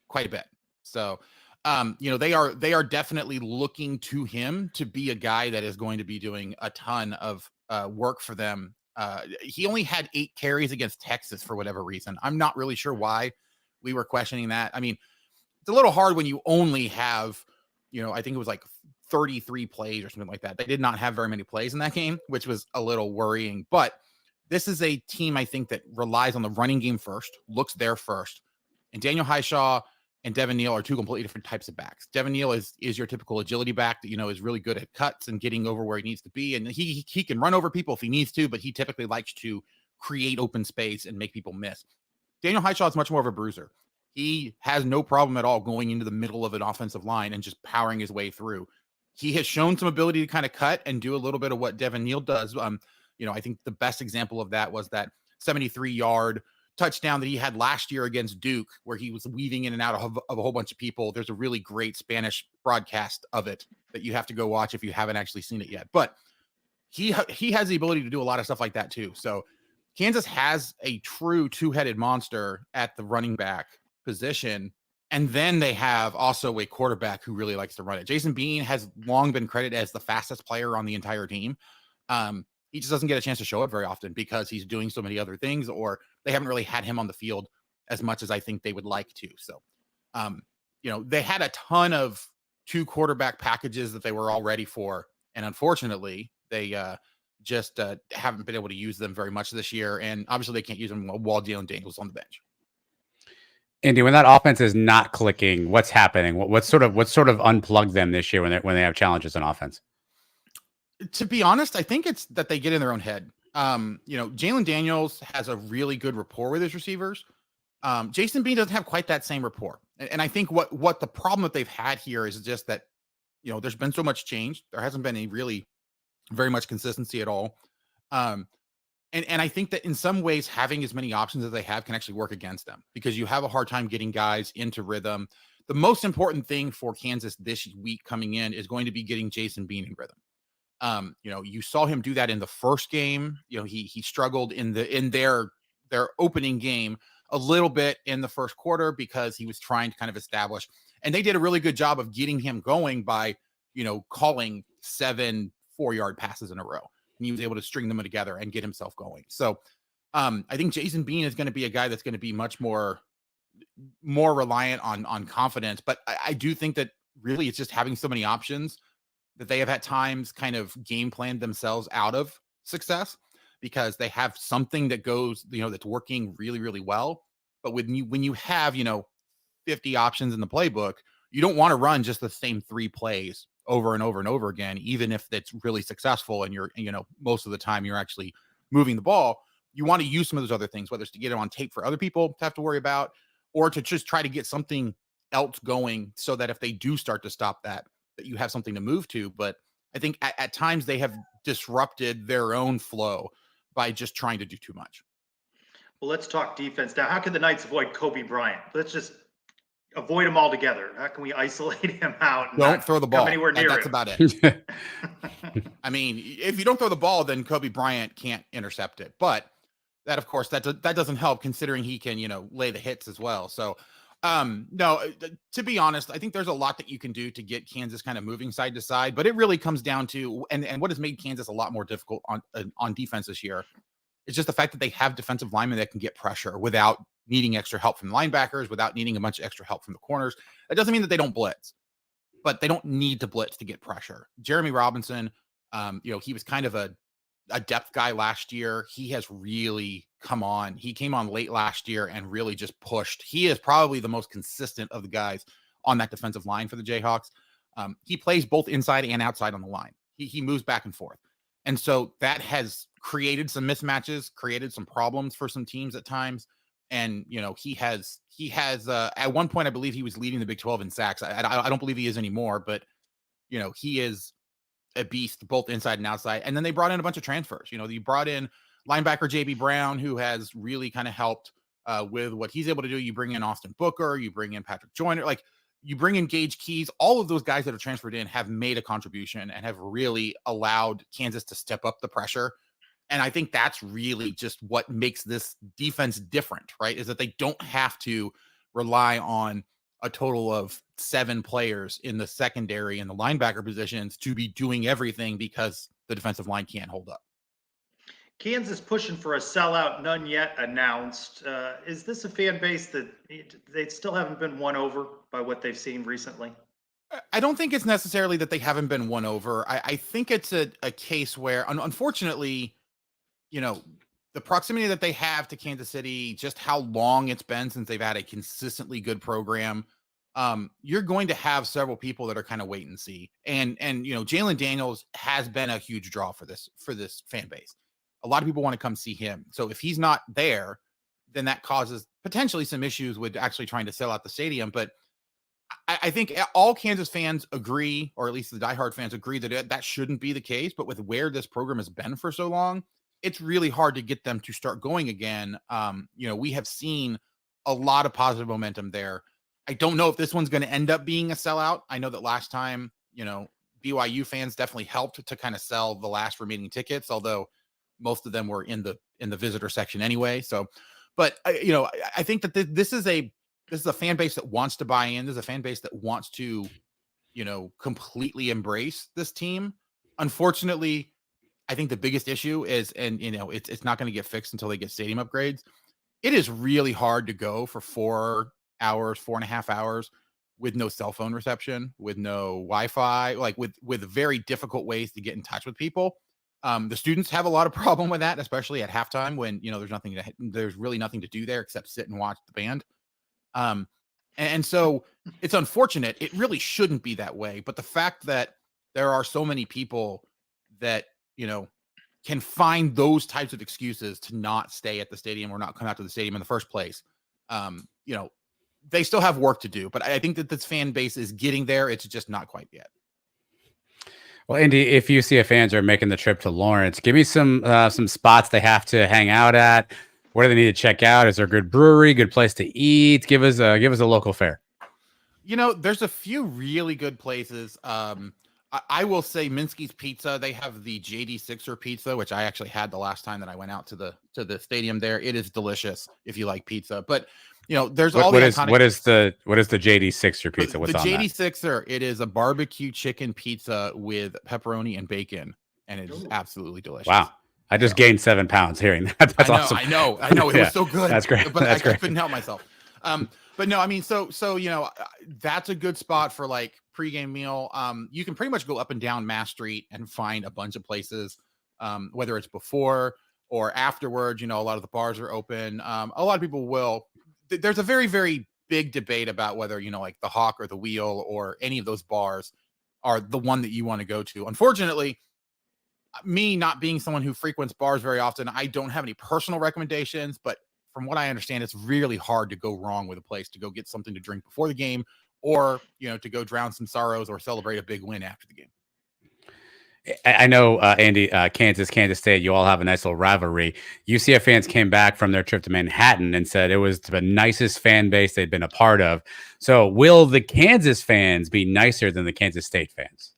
quite a bit. So, they are definitely looking to him to be a guy that is going to be doing a ton of work for them. He only had 8 carries against Texas for whatever reason. I'm not really sure why we were questioning that. I mean, it's a little hard when you only have, I think it was like 33 plays or something like that. They did not have very many plays in that game, which was a little worrying. But this is a team, I think, that relies on the running game first, looks there first. And Daniel Highshaw and Devin Neal are 2 completely different types of backs. Devin Neal is your typical agility back that, is really good at cuts and getting over where he needs to be. And he can run over people if he needs to, but he typically likes to create open space and make people miss. Daniel Highshaw is much more of a bruiser. He has no problem at all going into the middle of an offensive line and just powering his way through. He has shown some ability to kind of cut and do a little bit of what Devin Neal does. I think the best example of that was that 73-yard touchdown that he had last year against Duke, where he was weaving in and out of a whole bunch of people. There's a really great Spanish broadcast of it that you have to go watch if you haven't actually seen it yet. But he has the ability to do a lot of stuff like that too. So Kansas has a true 2-headed monster at the running back position. And then they have also a quarterback who really likes to run it. Jason Bean has long been credited as the fastest player on the entire team. He just doesn't get a chance to show it very often because he's doing so many other things, or they haven't really had him on the field as much as I think they would like to. So, they had a ton of 2 quarterback packages that they were all ready for. And unfortunately, they just haven't been able to use them very much this year. And obviously they can't use them while Jalen Daniels on the bench. Andy, when that offense is not clicking, what's happening? What sort of unplugged them this year when they have challenges on offense? To be honest, I think it's that they get in their own head. Jalen Daniels has a really good rapport with his receivers. Jason Bean doesn't have quite that same rapport. And I think what the problem that they've had here is just that, there's been so much change. There hasn't been very much consistency at all. And I think that in some ways, having as many options as they have can actually work against them because you have a hard time getting guys into rhythm. The most important thing for Kansas this week coming in is going to be getting Jason Bean in rhythm. You saw him do that in the first game. He struggled in their opening game a little bit in the first quarter because he was trying to kind of establish, and they did a really good job of getting him going by, calling 7 4-yard passes in a row. And he was able to string them together and get himself going. So I think Jason Bean is going to be a guy that's going to be much more reliant on confidence. But I do think that really it's just having so many options that they have at times kind of game planned themselves out of success because they have something that goes, that's working really, really well. But when you have, 50 options in the playbook, you don't want to run just the same 3 plays over and over and over again, even if it's really successful and you're, most of the time you're actually moving the ball. You want to use some of those other things, whether it's to get it on tape for other people to have to worry about, or to just try to get something else going so that if they do start to stop that you have something to move to. But I think at times they have disrupted their own flow by just trying to do too much. Well, let's talk defense now. How can the Knights avoid Kobe Bryant? Let's just avoid him altogether. How can we isolate him out? And don't throw the ball. Anywhere near That's him? About it. I mean, if you don't throw the ball, then Kobe Bryant can't intercept it. But that, of course, that doesn't help considering he can, lay the hits as well. So, no, to be honest, I think there's a lot that you can do to get Kansas kind of moving side to side. But it really comes down to, and what has made Kansas a lot more difficult on defense this year, is just the fact that they have defensive linemen that can get pressure without needing extra help from linebackers, without needing a bunch of extra help from the corners. That doesn't mean that they don't blitz, but they don't need to blitz to get pressure. Jeremy Robinson, he was kind of a depth guy last year. He has really come on. He came on late last year and really just pushed. He is probably the most consistent of the guys on that defensive line for the Jayhawks. He plays both inside and outside on the line. He moves back and forth. And so that has created some mismatches, created some problems for some teams at times. And, he has at one point, I believe he was leading the Big 12 in sacks. I don't believe he is anymore, but, he is a beast both inside and outside. And then they brought in a bunch of transfers. You brought in linebacker JB Brown, who has really kind of helped with what he's able to do. You bring in Austin Booker, you bring in Patrick Joyner, you bring in Gage Keys. All of those guys that have transferred in have made a contribution and have really allowed Kansas to step up the pressure. And I think that's really just what makes this defense different, right? Is that they don't have to rely on a total of 7 players in the secondary and the linebacker positions to be doing everything because the defensive line can't hold up. Kansas pushing for a sellout, none yet announced. Is this a fan base that they still haven't been won over by what they've seen recently? I don't think it's necessarily that they haven't been won over. I think it's a case where, unfortunately, the proximity that they have to Kansas City, just how long it's been since they've had a consistently good program, you're going to have several people that are kind of wait and see. And Jalen Daniels has been a huge draw for this fan base. A lot of people want to come see him. So if he's not there, then that causes potentially some issues with actually trying to sell out the stadium. But I think all Kansas fans agree, or at least the diehard fans agree, that that shouldn't be the case. But with where this program has been for so long, it's really hard to get them to start going again. We have seen a lot of positive momentum there. I don't know if this one's going to end up being a sellout. I know that last time, BYU fans definitely helped to kind of sell the last remaining tickets, although most of them were in the visitor section anyway. So, but I think that this is a fan base that wants to buy in. This is a fan base that wants to, completely embrace this team. Unfortunately, I think the biggest issue is, and it's not going to get fixed until they get stadium upgrades. It is really hard to go for 4.5 hours with no cell phone reception, with no Wi-Fi, with very difficult ways to get in touch with people. The students have a lot of problem with that, especially at halftime when there's really nothing to do there except sit and watch the band. And so it's unfortunate. It really shouldn't be that way. But the fact that there are so many people that can find those types of excuses to not stay at the stadium or not come out to the stadium in the first place, they still have work to do. But I think that this fan base is getting there. It's just not quite yet. Well, Indy, if UCF fans are making the trip to Lawrence, give me some spots they have to hang out at. What do they need to check out? Is there a good brewery, good place to eat? Give us a local fare. There's a few really good places. I will say Minsky's Pizza. They have the JD Sixer pizza, which I actually had the last time that I went out to the stadium there. It is delicious if you like pizza. But there's all what is the JD Sixer pizza? What's the on JD that? Sixer? It is a barbecue chicken pizza with pepperoni and bacon, and it is absolutely delicious. Wow. I just gained 7 pounds hearing that. That's awesome. I know. It was so good. That's great. But I couldn't help myself. But no, I mean, so that's a good spot for pregame meal. You can pretty much go up and down Mass Street and find a bunch of places, whether it's before or afterwards. A lot of the bars are open. A lot of people will. There's a very, very big debate about whether, like the Hawk or the Wheel or any of those bars are the one that you want to go to. Unfortunately, me not being someone who frequents bars very often, I don't have any personal recommendations, but from what I understand, it's really hard to go wrong with a place to go get something to drink before the game, or, to go drown some sorrows or celebrate a big win after the game. I know, Andy, Kansas State, you all have a nice little rivalry. UCF fans came back from their trip to Manhattan and said it was the nicest fan base they'd been a part of. So will the Kansas fans be nicer than the Kansas State fans?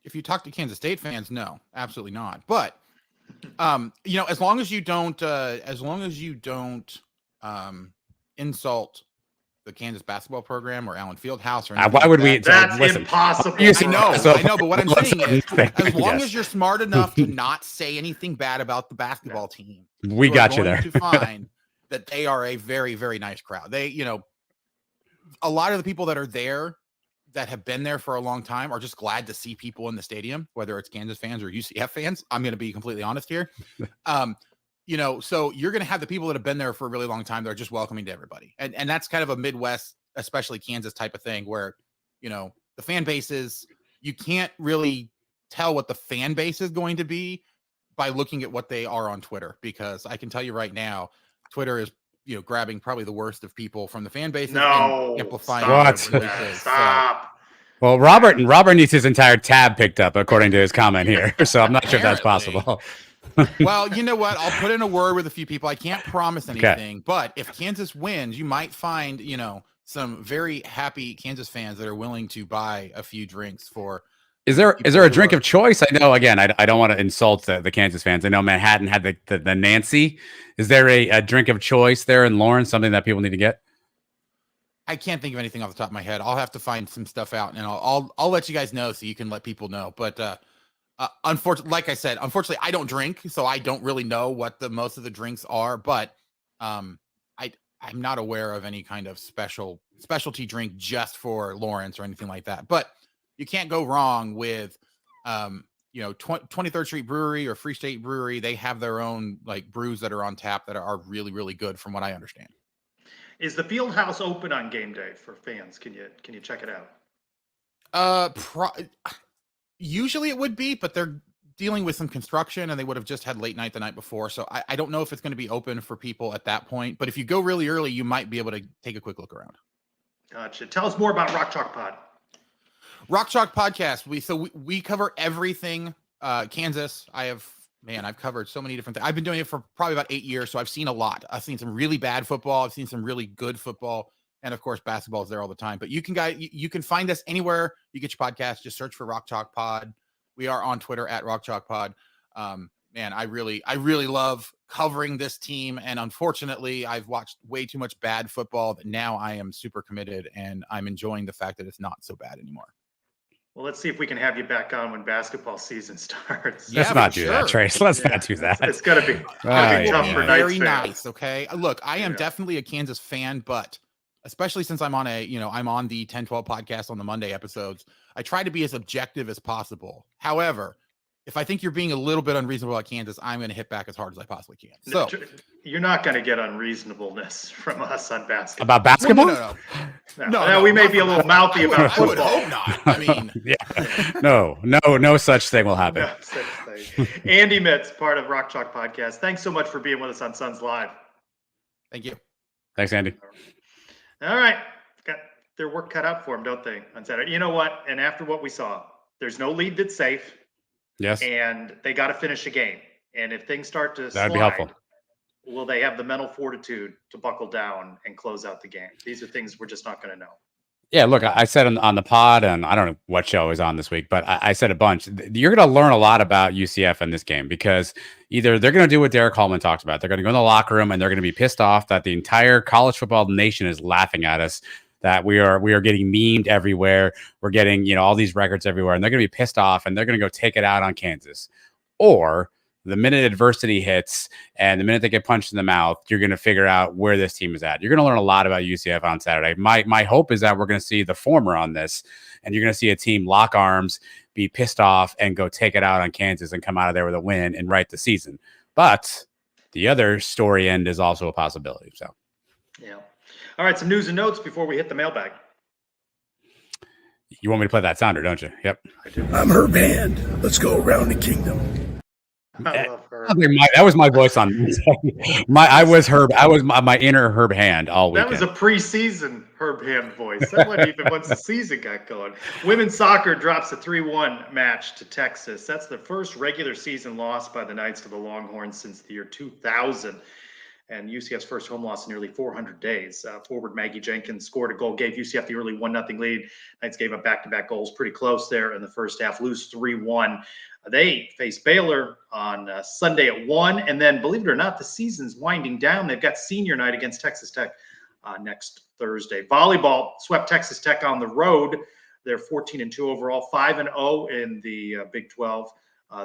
If you talk to Kansas State fans, no, absolutely not. But, as long as you don't insult the Kansas basketball program or Allen Fieldhouse or anything why would like we? That's impossible. I know, but what I'm saying is, as long as you're smart enough to not say anything bad about the basketball team, we got you there. To find that they are a very, very nice crowd. They, a lot of the people that are there that have been there for a long time are just glad to see people in the stadium, whether it's Kansas fans or UCF fans. I'm going to be completely honest here. So you're going to have the people that have been there for a really long time that are just welcoming to everybody. And that's kind of a Midwest, especially Kansas type of thing where, the fan bases, you can't really tell what the fan base is going to be by looking at what they are on Twitter, because I can tell you right now, Twitter is, grabbing probably the worst of people from the fan base and amplifying. Stop. Well, Robert needs his entire tab picked up, according to his comment here. So I'm not sure if that's possible. Well, you know what? I'll put in a word with a few people. I can't promise anything, but if Kansas wins, you might find, some very happy Kansas fans that are willing to buy a few drinks for. Is there a drink of choice? I know, again, I don't want to insult the Kansas fans. I know Manhattan had the Nancy. Is there a drink of choice there in Lawrence, something that people need to get? I can't think of anything off the top of my head. I'll have to find some stuff out, and I'll let you guys know so you can let people know. But unfortunately, like I said, I don't drink, so I don't really know what most of the drinks are. But I'm not aware of any kind of specialty drink just for Lawrence or anything like that. But you can't go wrong with 23rd Street Brewery or Free State Brewery. They have their own like brews that are on tap that are really, really good from what I understand. Is the field house open on game day for fans? Can you check it out? Usually it would be, but they're dealing with some construction and they would have just had late night the night before. So I don't know if it's going to be open for people at that point, but if you go really early, you might be able to take a quick look around. Gotcha. Tell us more about Rock Chalk Pod. Rock Chalk Podcast. We cover everything Kansas. I've covered so many different things. I've been doing it for probably about 8 years, so I've seen a lot. I've seen some really bad football. I've seen some really good football, and of course, basketball is there all the time. But you can find us anywhere you get your podcast. Just search for Rock Chalk Pod. We are on Twitter at Rock Chalk Pod. Man, I really love covering this team, and unfortunately, I've watched way too much bad football that now I am super committed, and I'm enjoying the fact that it's not so bad anymore. Well, let's see if we can have you back on when basketball season starts. Let's not do that, Trace. Let's not do that. It's going to be tough for very Knights nice. Okay. Look, I am definitely a Kansas fan, but especially since I'm on I'm on the 10-12 podcast on the Monday episodes, I try to be as objective as possible. However, if I think you're being a little bit unreasonable about Kansas, I'm going to hit back as hard as I possibly can. So you're not going to get unreasonableness from us on basketball. About basketball? No, we may be a little mouthy about football. I would hope not. I mean, no such thing will happen. No such thing. Andy Mitz, part of Rock Chalk Podcast. Thanks so much for being with us on Suns Live. Thank you. Thanks, Andy. All right. Got their work cut out for them, don't they, on Saturday? You know what? And after what we saw, there's no lead that's safe. Yes. And they got to finish a game. And if things start to That'd slide, be helpful. Will they have the mental fortitude to buckle down and close out the game? These are things we're just not going to know. Yeah, look, I said on the pod, and I don't know what show is on this week, but I said a bunch. You're going to learn a lot about UCF in this game because either they're going to do what Derek Hallman talks about. They're going to go in the locker room and they're going to be pissed off that the entire college football nation is laughing at us, that we are getting memed everywhere. We're getting, all these records everywhere, and they're going to be pissed off and they're going to go take it out on Kansas. Or the minute adversity hits and the minute they get punched in the mouth, you're going to figure out where this team is at. You're going to learn a lot about UCF on Saturday. My hope is that we're going to see the former on this, and you're going to see a team lock arms, be pissed off, and go take it out on Kansas and come out of there with a win and write the season. But the other story end is also a possibility. So, yeah. All right, some news and notes before we hit the mailbag. You want me to play that sounder, don't you? Yep. I do. I'm her band. Let's go around the kingdom. I love her. That was my voice on I was Herb. I was my inner Herb Hand all weekend. That was a preseason Herb Hand voice. That wasn't even once the season got going. Women's soccer drops a 3-1 match to Texas. That's the first regular season loss by the Knights to the Longhorns since the year 2000. And UCF's first home loss in nearly 400 days. Forward Maggie Jenkins scored a goal, gave UCF the early 1-0 lead. Knights gave up back-to-back goals, pretty close there in the first half, lose 3-1. They face Baylor on Sunday at 1. And then, believe it or not, the season's winding down. They've got senior night against Texas Tech next Thursday. Volleyball swept Texas Tech on the road. They're 14-2 overall, 5-0 in the Big 12.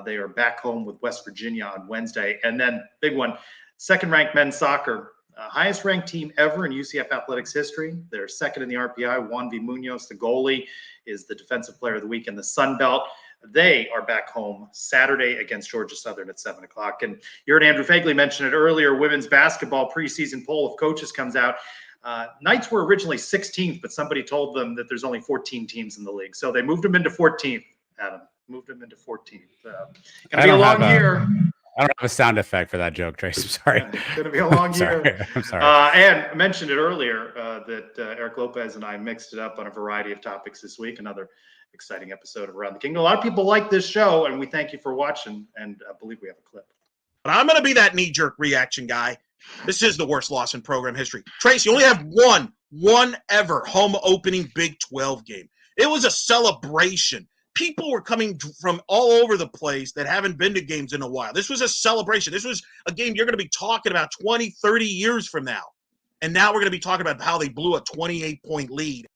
They are back home with West Virginia on Wednesday. And then, big one, second-ranked men's soccer, highest-ranked team ever in UCF athletics history. They're second in the RPI. Juan V. Munoz, the goalie, is the defensive player of the week in the Sun Belt. They are back home Saturday against Georgia Southern at 7 o'clock. And you heard Andrew Fagley mention it earlier. Women's basketball preseason poll of coaches comes out. Knights were originally 16th, but somebody told them that there's only 14 teams in the league. So they moved them into 14th, Adam. Moved them into 14th. Gonna be a long year. I don't have a sound effect for that joke, Trace. I'm sorry. It's going to be a long year. I'm sorry. And I mentioned it earlier that Eric Lopez and I mixed it up on a variety of topics this week. Another exciting episode of Around the Kingdom. A lot of people like this show, and we thank you for watching. And I believe we have a clip. But I'm going to be that knee-jerk reaction guy. This is the worst loss in program history. Trace, you only have one ever home opening Big 12 game. It was a celebration. People were coming from all over the place that haven't been to games in a while. This was a celebration. This was a game you're going to be talking about 20, 30 years from now. And now we're going to be talking about how they blew a 28-point lead.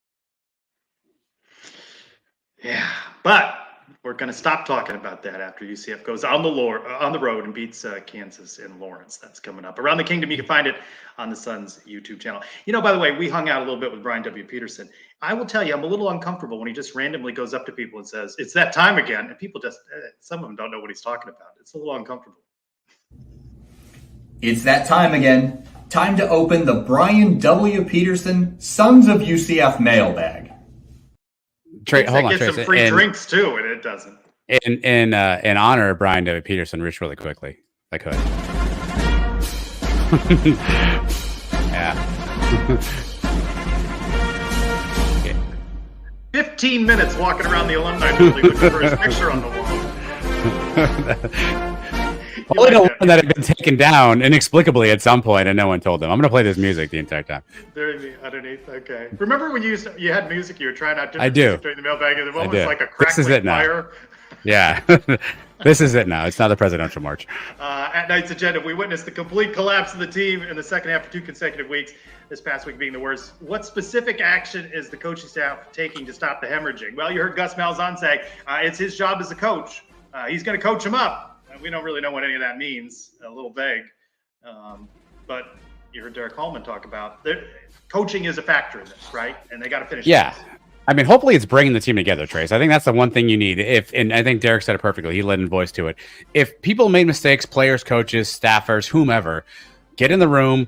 Yeah, but we're going to stop talking about that after UCF goes on the road and beats Kansas in Lawrence. That's coming up. Around the Kingdom, you can find it on the Sun's YouTube channel. You know, by the way, we hung out a little bit with Brian W. Peterson. I will tell you, I'm a little uncomfortable when he just randomly goes up to people and says, "It's that time again." And people just, some of them don't know what he's talking about. It's a little uncomfortable. It's that time again. Time to open the Brian W. Peterson Sons of UCF mailbag. Hold on, Get some free drinks too, and it doesn't. In honor of Brian W. Peterson, Rich, really quickly, if I could. Yeah. 15 minutes walking around the alumni building looking for his picture on the wall. Only the one that had been taken down inexplicably at some point, and no one told them. I'm going to play this music the entire time. There underneath, okay. Remember when you had music, you were trying out different music music during the mailbag, and the one was like a crackling fire? Yeah. This is it now. It's not the presidential march. At night's agenda, we witnessed the complete collapse of the team in the second half for 2 consecutive weeks, this past week being the worst. What specific action is the coaching staff taking to stop the hemorrhaging? Well, you heard Gus Malzahn say it's his job as a coach. He's going to coach them up. We don't really know what any of that means. A little vague. But you heard Derek Hallman talk about coaching is a factor in this, right? And they got to finish. Yeah. This. I mean, hopefully it's bringing the team together, Trace. I think that's the one thing you need. And I think Derek said it perfectly. He led in voice to it. If people made mistakes, players, coaches, staffers, whomever, get in the room,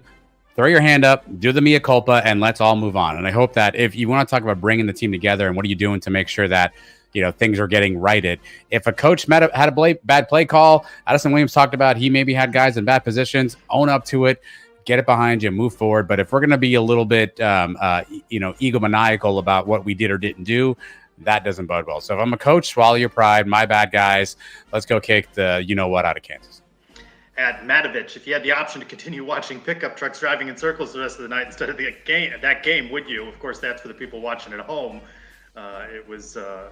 throw your hand up, do the mea culpa, and let's all move on. And I hope that if you want to talk about bringing the team together and what are you doing to make sure that, you know, things are getting righted. If a coach had a bad play call, Addison Williams talked about he maybe had guys in bad positions, own up to it, get it behind you, move forward. But if we're going to be a little bit, egomaniacal about what we did or didn't do, that doesn't bode well. So if I'm a coach, swallow your pride. My bad, guys. Let's go kick the you-know-what out of Kansas. At Matovich, if you had the option to continue watching pickup trucks driving in circles the rest of the night instead of that game, would you? Of course, that's for the people watching at home. It was the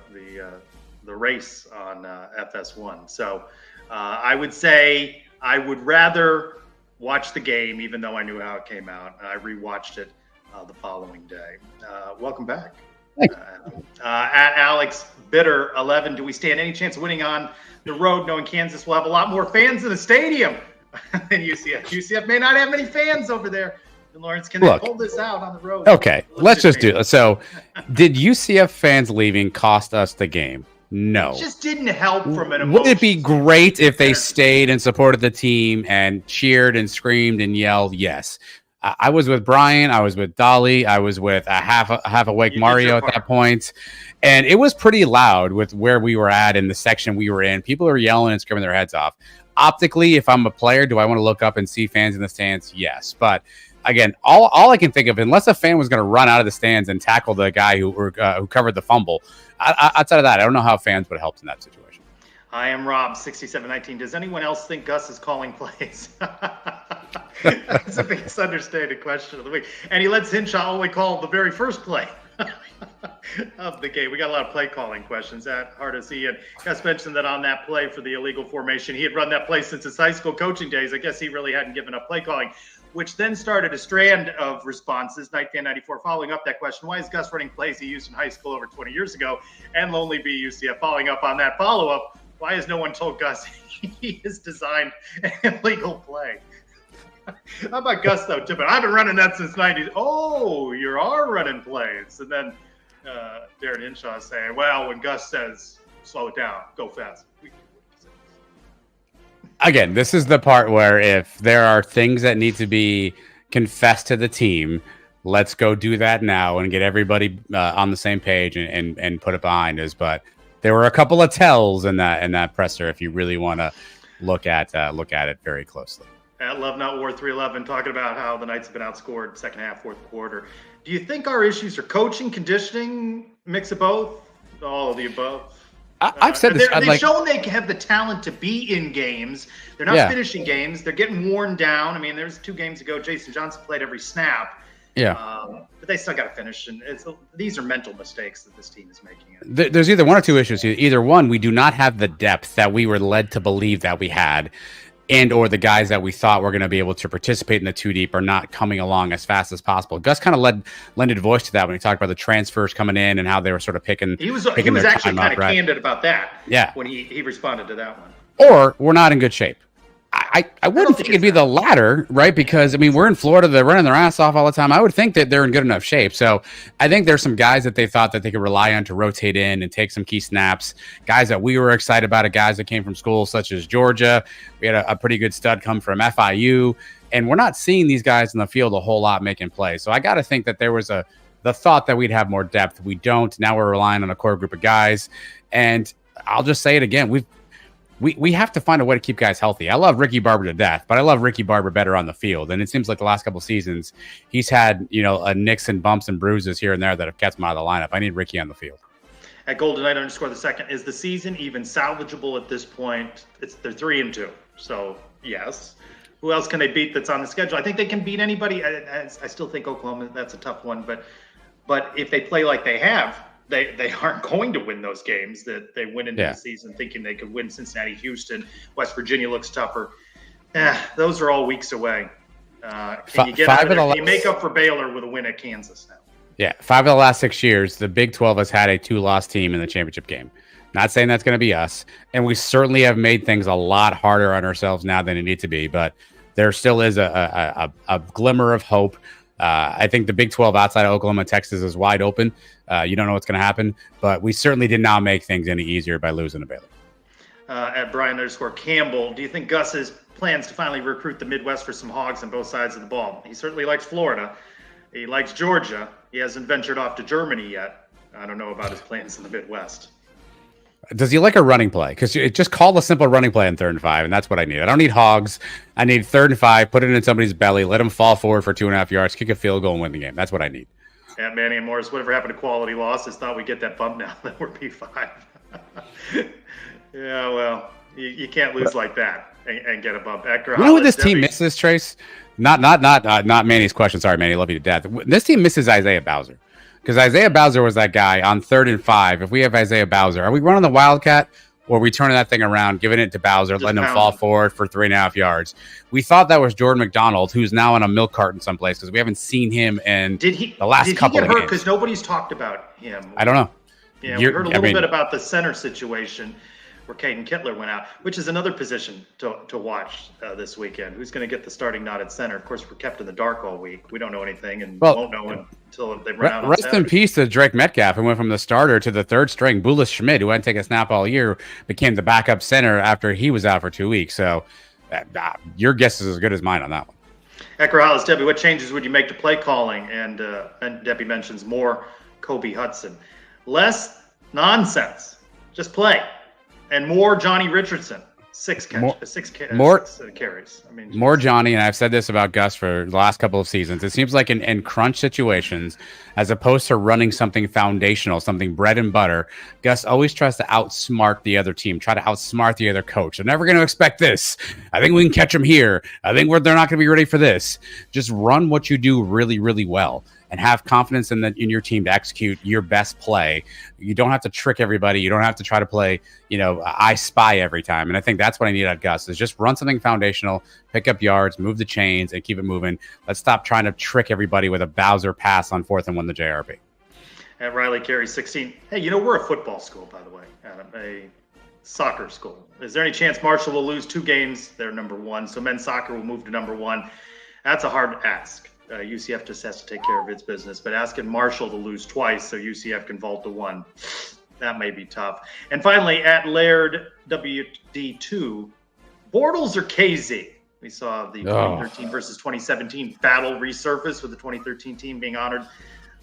race on FS1. So I would say I would rather watch the game, even though I knew how it came out. I rewatched it the following day. Welcome back. At Alex Bitter 11, do we stand any chance of winning on the road, knowing Kansas will have a lot more fans in the stadium than UCF? UCF may not have many fans over there. And Lawrence, can they pull this out on the road? Okay, let's just do it. So, did UCF fans leaving cost us the game? No. It just didn't help from an emotion. Would it be great if they stayed and supported the team and cheered and screamed and yelled? Yes. I was with Brian. I was with Dolly. I was with a half awake Mario at that point. And it was pretty loud with where we were at in the section we were in. People are yelling and screaming their heads off. Optically, if I'm a player, do I want to look up and see fans in the stands? Yes. But again, all I can think of, unless a fan was going to run out of the stands and tackle the guy who covered the fumble, outside of that, I don't know how fans would have helped in that situation. I am Rob, 6719. Does anyone else think Gus is calling plays? That's the biggest understated question of the week. And he lets Hinshaw only call the very first play of the game. We got a lot of play calling questions at Hard as he. And Gus mentioned that on that play for the illegal formation, he had run that play since his high school coaching days. I guess he really hadn't given up play calling, which then started a strand of responses. Night Fan 94 following up that question. Why is Gus running plays he used in high school over 20 years ago? And Lonely B UCF following up on that follow-up. Why has no one told Gus he has designed an illegal play? How about Gus, though, Tippett? I've been running that since 90s. Oh, you are running plays. And then Darren Hinshaw saying, well, when Gus says, slow it down, go fast. Again, this is the part where if there are things that need to be confessed to the team, let's go do that now and get everybody on the same page and put it behind us. But there were a couple of tells in that presser if you really want to look at it very closely. At Love Not War 311, talking about how the Knights have been outscored second half, fourth quarter. Do you think our issues are coaching, conditioning, mix of both, all of the above? I've said this. They've shown they have the talent to be in games. They're not finishing games. They're getting worn down. I mean, there's 2 games ago, Jason Johnson played every snap. Yeah. But they still got to finish. And these are mental mistakes that this team is making. There's either one or two issues. Either one, we do not have the depth that we were led to believe that we had, and or the guys that we thought were going to be able to participate in the 2 deep are not coming along as fast as possible. Gus kind of lended voice to that when he talked about the transfers coming in and how they were sort of picking. He was actually kind of candid about that. Yeah. When he responded to that one. Or we're not in good shape. I wouldn't think it'd be the latter, right? Because, I mean, we're in Florida. They're running their ass off all the time. I would think that they're in good enough shape. So I think there's some guys that they thought that they could rely on to rotate in and take some key snaps. Guys that we were excited about, guys that came from schools such as Georgia. We had a pretty good stud come from FIU. And we're not seeing these guys in the field a whole lot making plays. So I got to think that there was the thought that we'd have more depth. We don't. Now we're relying on a core group of guys. And I'll just say it again. We have to find a way to keep guys healthy. I love Ricky Barber to death, but I love Ricky Barber better on the field. And it seems like the last couple of seasons, he's had, nicks and bumps and bruises here and there that have kept him out of the lineup. I need Ricky on the field. At Golden Knight _the second, is the season even salvageable at this point? They're 3-2. So yes. Who else can they beat that's on the schedule? I think they can beat anybody. I still think Oklahoma, that's a tough one, but if they play like they have, they aren't going to win those games that they went into the season thinking they could win. Cincinnati, Houston, West Virginia looks tougher. Those are all weeks away. Can you get out of there? Can you make up for Baylor with a win at Kansas now? Yeah, 5 of the last 6 years, the Big 12 has had a 2-loss team in the championship game. Not saying that's going to be us, and we certainly have made things a lot harder on ourselves now than it needs to be, but there still is a glimmer of hope. I think the Big 12 outside of Oklahoma and Texas is wide open. You don't know what's going to happen, but we certainly did not make things any easier by losing to Baylor. At Brian _Campbell, do you think Gus's plans to finally recruit the Midwest for some hogs on both sides of the ball? He certainly likes Florida. He likes Georgia. He hasn't ventured off to Germany yet. I don't know about his plans in the Midwest. Does he like a running play? Because just call a simple running play on 3rd and 5, and that's what I need. I don't need hogs. I need 3rd and 5, put it in somebody's belly, let him fall forward for 2.5 yards, kick a field goal, and win the game. That's what I need. Yeah, Manny and Morris, whatever happened to quality losses? Thought we'd get that bump now that we're P5. Yeah, well, you can't lose like that and get a bump. You know who this team misses, Trace? Not Manny's question. Sorry, Manny, love you to death. This team misses Isaiah Bowser. Because Isaiah Bowser was that guy on 3rd and 5. If we have Isaiah Bowser, are we running the Wildcat or are we turning that thing around, giving it to Bowser, just letting him fall forward for 3.5 yards? We thought that was Jordan McDonald, who's now in a milk carton someplace because we haven't seen him in the last couple of games. Did he get hurt? Because nobody's talked about him. I don't know. Yeah, we heard a little bit about the center situation where Caden Kittler went out, which is another position to watch this weekend. Who's going to get the starting nod at center? Of course, we're kept in the dark all week. We don't know anything and won't know until they run out. Rest in peace to Drake Metcalf, who went from the starter to the 3rd string. Bulis Schmidt, who hadn't taken a snap all year, became the backup center after he was out for 2 weeks. So your guess is as good as mine on that one. Ecker Hollis, Debbie, what changes would you make to play calling? And Debbie mentions more Kobe Hudson. Less nonsense. Just play. And more Johnny Richardson. Six carries. I mean, more Johnny, and I've said this about Gus for the last couple of seasons. It seems like in crunch situations, as opposed to running something foundational, something bread and butter, Gus always tries to outsmart the other team, try to outsmart the other coach. They're never going to expect this. I think we can catch them here. I think they're not going to be ready for this. Just run what you do really, really well, and have confidence in your team to execute your best play. You don't have to trick everybody. You don't have to try to play, I spy every time. And I think that's what I need at Gus, is just run something foundational, pick up yards, move the chains, and keep it moving. Let's stop trying to trick everybody with a Bowser pass on 4th and 1 the JRB. And Riley carries 16. Hey, we're a football school, by the way, Adam, a soccer school. Is there any chance Marshall will lose 2 games? They're number 1. So men's soccer will move to number 1. That's a hard ask. UCF just has to take care of its business, but asking Marshall to lose twice so UCF can vault to 1, that may be tough. And finally, at Laird WD2, Bortles or KZ? We saw the 2013 versus 2017 battle resurface with the 2013 team being honored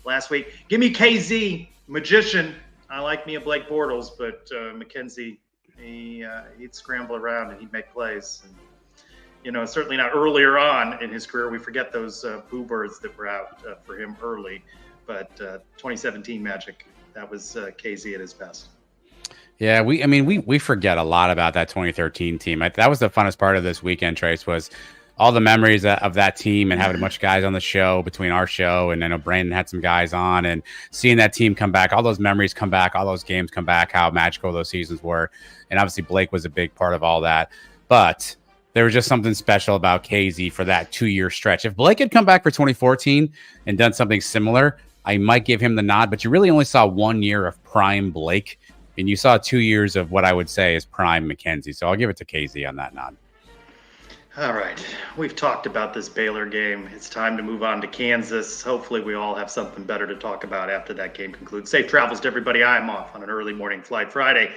last week. Give me KZ, magician. I like me a Blake Bortles, but McKenzie, he'd scramble around and he'd make plays. And, certainly not earlier on in his career. We forget those boo birds that were out for him early, but 2017 magic, that was KZ at his best. Yeah, we forget a lot about that 2013 team. That was the funnest part of this weekend, Trace, was all the memories of that team and having a bunch of guys on the show between our show. And I know Brandon had some guys on, and seeing that team come back, all those memories come back, all those games come back, how magical those seasons were. And obviously Blake was a big part of all that. But there was just something special about KZ for that 2-year stretch. If Blake had come back for 2014 and done something similar, I might give him the nod, but you really only saw 1 year of prime Blake, and you saw 2 years of what I would say is prime McKenzie. So I'll give it to KZ on that nod. All right. We've talked about this Baylor game. It's time to move on to Kansas. Hopefully we all have something better to talk about after that game concludes. Safe travels to everybody. I'm off on an early morning flight Friday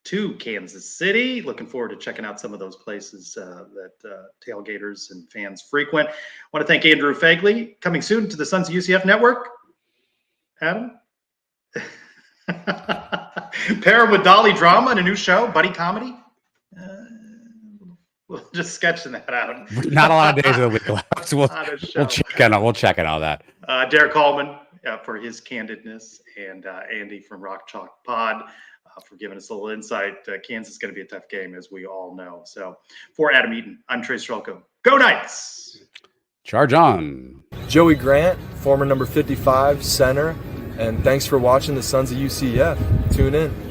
to Kansas City. Looking forward to checking out some of those places that tailgaters and fans frequent. I want to thank Andrew Fagley. Coming soon to the Sons of UCF Network. Adam? Pair him with Dolly Drama in a new show, buddy comedy. We'll just sketching that out. Not a lot of days of the week left. We'll check on all that. Derek Hallman for his candidness, and Andy from Rock Chalk Pod for giving us a little insight. Kansas is going to be a tough game, as we all know. So for Adam Eaton, I'm Trace Strelko. Go Knights! Charge on. Joey Grant, former number 55 center, and thanks for watching the Sons of UCF. Tune in.